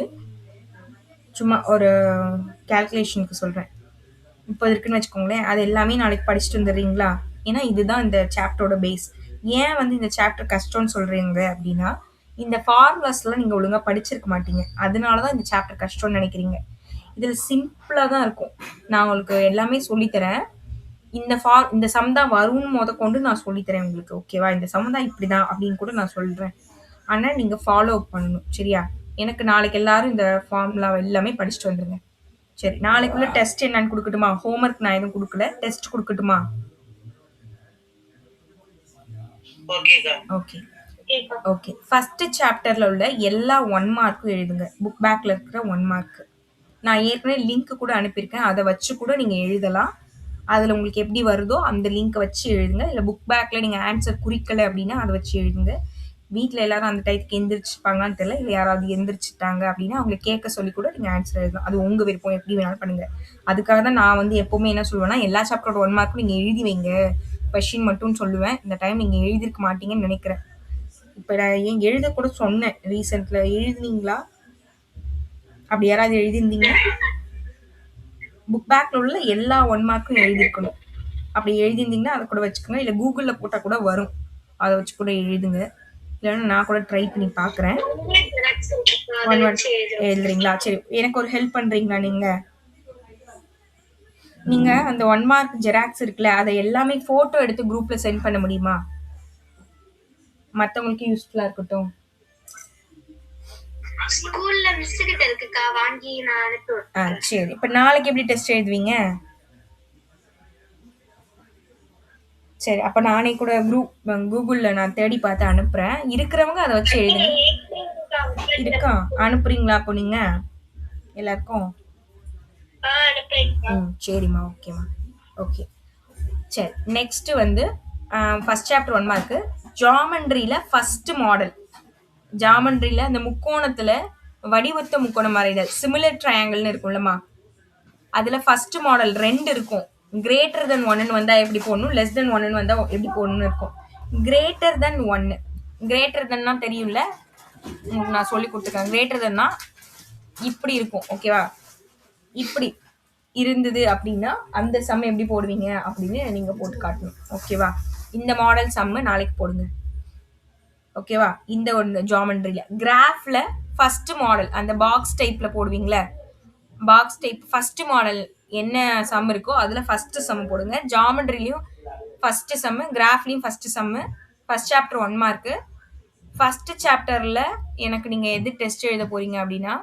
சும்மா ஒரு கேல்குலேஷனுக்கு சொல்கிறேன். 30 இருக்குன்னு வச்சுக்கோங்களேன். அது எல்லாமே நாளைக்கு படிச்சுட்டு வந்துடுறீங்களா? ஏன்னா இதுதான் இந்த சாப்டரோட பேஸ். ஏன் வந்து இந்த சாப்டர் கஷ்டம்னு சொல்கிறீங்க அப்படின்னா இந்த ஃபார்முலாஸ்லாம் நீங்கள் ஒழுங்காக படிச்சிருக்க மாட்டீங்க. அதனால தான் இந்த சாப்டர் கஷ்டம்னு நினைக்கிறீங்க. இதில் சிம்பிளாக தான் இருக்கும். நான் உங்களுக்கு எல்லாமே சொல்லித்தரேன். இந்த சம் தான் வரும்னு முதற்கொண்டு நான் சொல்லித்தரேன் உங்களுக்கு. ஓகேவா? இந்த சம் தான் இப்படி தான் அப்படின்னு கூட நான் சொல்கிறேன். ஆனால் நீங்கள் ஃபாலோ அப் பண்ணணும். சரியா? எனக்கு நாளைக்கு எல்லாரும் இந்த ஃபார்முலா எல்லாமே படிச்சுட்டு வந்துருங்க. சரி, நாளைக்குள்ள டெஸ்ட் என்னன்னு குடுக்கட்டுமா? ஹோம்வொர்க் நான் எதுவும் குடுக்கல. டெஸ்ட் குடுக்கட்டுமா? ஓகே. ஓகே. ஃபர்ஸ்ட் சாப்டர்ல உள்ள எல்லா 1 மார்க்கும் எழுதுங்க. புக் பேக்ல இருக்கிற 1 மார்க். நான் ஏற்கனவே லிங்க் கூட அனுப்பியிருக்கேன். அத வச்சு கூட நீங்க எழுதலாம். அதுல உங்களுக்கு எப்படி வருதோ அந்த லிங்க்க வச்சு எழுதுங்க. இல்ல புக் பேக்ல நீங்க ஆன்சர் குறிக்கல அப்படின்னா, அத வச்சு எழுதுங்க. வீட்ல எல்லாரும் அந்த டயத்துக்கு எந்திரிச்சுப்பாங்களான்னு தெரியல. இல்ல யாராவது எந்திரிச்சுட்டாங்க அப்படின்னா, அவங்கள கேட்க சொல்லி கூட நீங்க ஆன்சர் எழுதலாம். அது உங்க விருப்பம். எப்படி வேணாலும் பண்ணுங்க. அதுக்காக தான் நான் வந்து எப்பவுமே என்ன சொல்லுவேன்னா, எல்லா சாப்டரோட 1 மார்க்கும் நீங்க எழுதி வைங்க. கொஸ்டின் மட்டும்னு சொல்லுவேன். இந்த டைம் நீங்க எழுதியிருக்க மாட்டீங்கன்னு நெனைக்கிறேன். இப்ப நான் ஏன் எழுத கூட சொன்னேன் ரீசென்ட்ல. எழுதுனீங்களா? அப்படி யாராவது எழுதியிருந்தீங்கன்னா, புக் பேக்ல உள்ள எல்லா 1 மார்க்கும் எழுதியிருக்கணும். அப்படி எழுதியிருந்தீங்கன்னா, அத கூட வச்சுக்கோங்க. இல்ல கூகுள்ல போட்டா கூட வரும். அத வச்சு கூட எழுதுங்க. இல்லன்னா நான் கூட ட்ரை பண்ணி பார்க்குறேன். 1 வேர்ட் எழுதுறீங்களா? சரி. எனக்கு ஒரு ஹெல்ப் பண்றீங்களா நீங்க? நீங்க அந்த 1 மார்க் ஜெராக்ஸ் இருக்குல்ல, அத எல்லாமே ஃபோட்டோ எடுத்து குரூப்ல சென்ட் பண்ண முடியுமா? மத்தவங்களுக்கு யூஸ்ஃபுல்லா இருக்கட்டும். ஸ்கூல்ல மிஸ் கிட்ட இருக்குக்கா, வாங்கி நான் அனுப்பி விடுறேன். சரி. இப்ப நாளைக்கு எப்படி டெஸ்ட் எழுதுவீங்க? சரி. அப்ப நானே கூட கூகுள்ல நான் தேடி பார்த்து அனுப்புறேன். இருக்கிறவங்க அத வச்சு எழுதுங்க. இருக்கா? அனுப்புறீங்களா அப்போ நீங்க? எல்லாருக்கும்? சரிம்மா. ஓகேம்மா. ஓகே. சரி. நெக்ஸ்ட் வந்து ஃபர்ஸ்ட் சாப்டர் 1 மார்க். ஜியோமெட்ரில ஃபர்ஸ்ட் மாடல். ஜியோமெட்ரில அந்த முக்கோணத்துல வடிவத்த முக்கோணம் வரைதல். சிமிலர் ட்ரையாங்கிள்னு இருக்கும்லம்மா. அதுல ஃபர்ஸ்ட் மாடல் 2 இருக்கும். கிரேட்டர் தென் 1ன்னு வந்தா எப்படி போடணும், லெஸ் தென் 1ன்னு வந்தா எப்படி போடணும்னு இருக்கும். Greater than 1. கிரேட்டர் தென்னா தெரியும்ல? உங்களுக்கு நான் சொல்லி கொடுத்துருக்கேன். கிரேட்டர் தென்னா இப்படி இருக்கும். ஓகேவா? இப்படி இருந்தது அப்படின்னா அந்த சம் எப்படி போடுவீங்க அப்படின்னு நீங்க போட்டு காட்டணும். ஓகேவா? இந்த மாடல் சம்மு நாளைக்கு போடுங்க. ஓகேவா? இந்த ஒன்று ஜியோமெட்ரியில கிராஃப்ல ஃபர்ஸ்ட் மாடல் அந்த பாக்ஸ் டைப்ல போடுவீங்களே, பாக்ஸ் டைப் ஃபர்ஸ்ட் மாடல் என்ன சம் இருக்கோ அதுல ஃபர்ஸ்ட் சம் போடுங்க. ஜியோமெட்ரிலையும் ஃபர்ஸ்ட் சம்மு, கிராஃப்லயும் first sum. First chapter 1 mark. First சாப்டர்ல எனக்கு நீங்க எது டெஸ்ட் எழுத போறீங்க அப்படின்னா,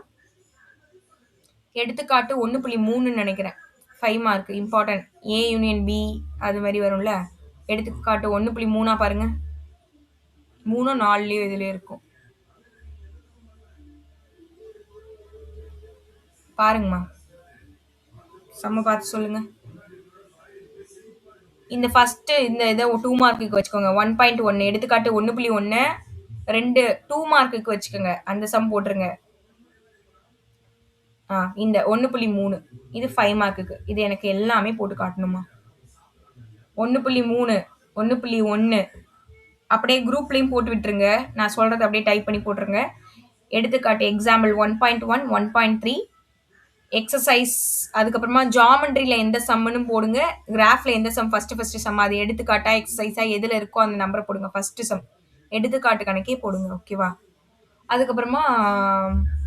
எடுத்துக்காட்டு 1.3ன்னு நினைக்கிறேன். 5 mark important. A union B அது மாதிரி வரும்ல. எடுத்துக்காட்டு 1.3 பாருங்க. 3 4லயோ இதுலயே இருக்கும். பாருங்கம்மா. சம்ம பார்த்து சொல்லுங்க. இந்த ஃபர்ஸ்ட் இந்த இதை 2 மார்க்குக்கு வச்சுக்கோங்க. 1.1 எடுத்துக்காட்டு 1.1 2 2 மார்க்குக்கு வச்சுக்கோங்க. அந்த சம் போட்டுருங்க. இந்த 1.3 இது 5 மார்க்குக்கு. இது எனக்கு எல்லாமே போட்டு காட்டணுமா? 1.3 1.1 அப்படியே குரூப்லயும் போட்டு விட்டுருங்க. நான் சொல்றதை அப்படியே டைப் பண்ணி போட்டுருங்க. எடுத்துக்காட்டு எக்ஸாம்பிள் 1.1 1.3 எக்ஸசைஸ். அதுக்கப்புறமா ஜியோமெட்ரியில எந்த சம்முன்னு போடுங்க. கிராஃப்ல எந்த சம் ஃபர்ஸ்ட் சம் அது எடுத்துக்காட்டா எக்ஸசைஸா எதுல இருக்கோ அந்த நம்பரை போடுங்க. ஃபர்ஸ்ட் சம் எடுத்துக்காட்டு கணக்கே போடுங்க. ஓகேவா? அதுக்கப்புறமா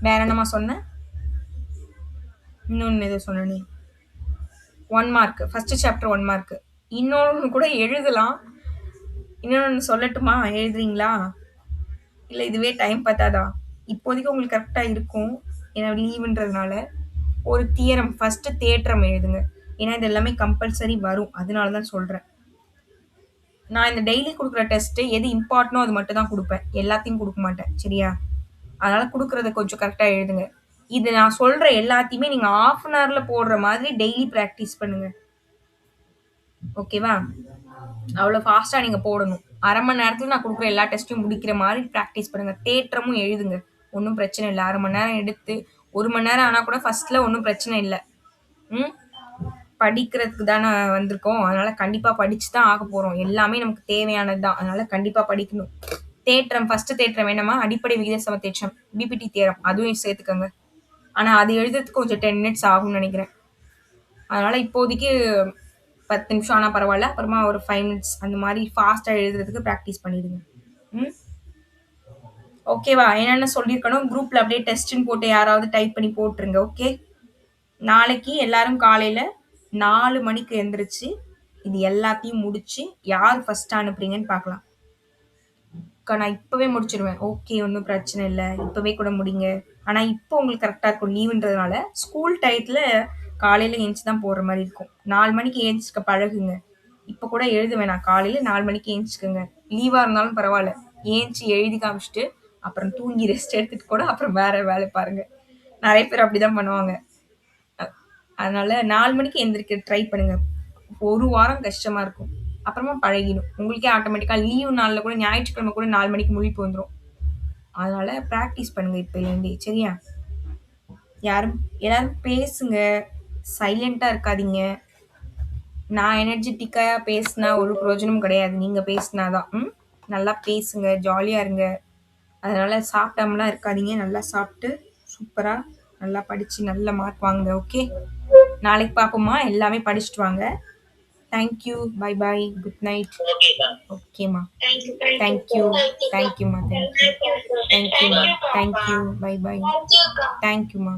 வேற என்னமா சொன்னேன்? இன்னொன்னு எதை சொன்னேன்? 1 மார்க் ஃபர்ஸ்ட் சாப்டர் 1 மார்க். இன்னொன்னு கூட எழுதலாம். இன்னொன்னு சொல்லட்டுமா? எழுதுறீங்களா? இல்ல இதுவே டைம் பத்தாதா? இப்போதைக்கு உங்களுக்கு கரெக்டா இருக்கும். ஏன்னா லீவுன்றதுனால ஒரு தியரம் ஃபர்ஸ்ட் தேற்றம் எழுதுங்க. ஏன்னா இது எல்லாமே கம்பல்சரி வரும். அதனால தான் சொல்றேன். நான் இந்த டெய்லி கொடுக்குற டெஸ்ட் எது இம்பார்ட்டனோ அது மட்டும் தான் கொடுப்பேன். எல்லாத்தையும் கொடுக்க மாட்டேன். சரியா? அதனால கொடுக்கறத கொஞ்சம் கரெக்டா எழுதுங்க. இது நான் சொல்ற எல்லாத்தையுமே நீங்க ½ அன் ஹவர்ல போடுற மாதிரி டெய்லி ப்ராக்டிஸ் பண்ணுங்க. ஓகேவா? அவ்வளோ ஃபாஸ்டா நீங்க போடணும். அரை மணி நேரத்துல நான் கொடுக்குற எல்லா டெஸ்ட்டையும் முடிக்கிற மாதிரி ப்ராக்டிஸ் பண்ணுங்க. தேற்றமும் எழுதுங்க. ஒன்றும் பிரச்சனை இல்லை. அரை மணி நேரம் எடுத்து 1 மணி நேரம் ஆனால் கூட ஃபர்ஸ்ட்ல ஒன்றும் பிரச்சனை இல்லை. படிக்கிறதுக்கு தானே வந்திருக்கோம். அதனால கண்டிப்பா படிச்சு தான் ஆக போறோம். எல்லாமே நமக்கு தேவையானது தான். அதனால கண்டிப்பா படிக்கணும். தேற்றம் ஃபர்ஸ்ட் தேற்றம் என்னமா? அடிப்படை விகித சம தேற்றம், பிபிடி தேற்றம் அதுவும் சேர்த்துக்கோங்க. ஆனா அது எழுதுறதுக்கு கொஞ்சம் 10 மினிட்ஸ் ஆகும்னு நினைக்கிறேன். அதனால இப்போதைக்கு 10 நிமிஷம் ஆனா பரவாயில்ல. அப்புறமா ஒரு 5 மினிட்ஸ் அந்த மாதிரி ஃபாஸ்டா எழுதுறதுக்கு ப்ராக்டிஸ் பண்ணிடுங்க. ஓகேவா? என்னென்ன சொல்லியிருக்கணும் குரூப்ல அப்படியே டெஸ்ட்னு போட்டு யாராவது டைப் பண்ணி போட்டுருங்க. ஓகே? நாளைக்கு எல்லாரும் காலையில 4 மணிக்கு எந்திரிச்சு இது எல்லாத்தையும் முடிச்சு யார் ஃபர்ஸ்ட் அனுப்புறீங்கன்னு பார்க்கலாம். நான் இப்பவே முடிச்சிருவேன். ஓகே, ஒன்றும் பிரச்சனை இல்லை. இப்பவே கூட முடிங்க ஆனா இப்போ உங்களுக்கு கரெக்ட்டா இருக்கும் லீவுன்றதுனால. ஸ்கூல் டயத்துல காலையில எந்திச்சு தான் போடுற மாரி இருக்கும். 4 மணிக்கு எந்திச்சுக்க பழகுங்க. இப்ப கூட எழுத வேணாம். காலையில 4 மணிக்கு எந்திச்சுக்கங்க. லீவா இருந்தாலும் பரவால்ல. ஏந்திச்சு எழுதி காமிச்சுட்டு, அப்புறம் தூங்கி ரெஸ்ட் எடுத்துட்டு கூட அப்புறம் வேற வேலை பாருங்க. நெறைய பேர் அப்படிதான் பண்ணுவாங்க. அ அதனால 4 மணிக்கு எந்திரிக்க ட்ரை பண்ணுங்க. 1 வாரம் கஷ்டமா இருக்கும். அப்புறமா பழகிடும். உங்களுக்கே ஆட்டோமேட்டிக்கா லீவ் நாள்ல கூட ஞாயிற்றுக்கிழமை கூட 4 மணிக்கு முழிப்பு வந்துரும். அதனால பிராக்டிஸ் பண்ணுங்க இப்பயிலேருந்தே. சரியா? யாரும் எல்லாரும் பேசுங்க. சைலன்ட்டா இருக்காதீங்க. நான் எனர்ஜெட்டிக்கா பேசினா ஒரு பிரயோஜனமும் கிடையாது. நீங்க பேசினா தான். ம். நல்லா பேசுங்க. ஜாலியா இருங்க. அதனால சாப்பிடாமலாம் இருக்காதீங்க. நல்லா சாப்பிட்டு சூப்பரா நல்லா படிச்சு நல்ல மார்க் வாங்குங்க. ஓகே? நாளைக்கு பார்ப்போமா? எல்லாமே படிச்சுட்டு வாங்க. Thank you. Bye bye. Good night. ஓகேம்மா. Thank you thank you. தேங்க் யூம்மா. Thank you. தேங்க் யூம்மா. Thank you. Bye bye. தேங்க்யூக்கா தேங்க் யூம்மா.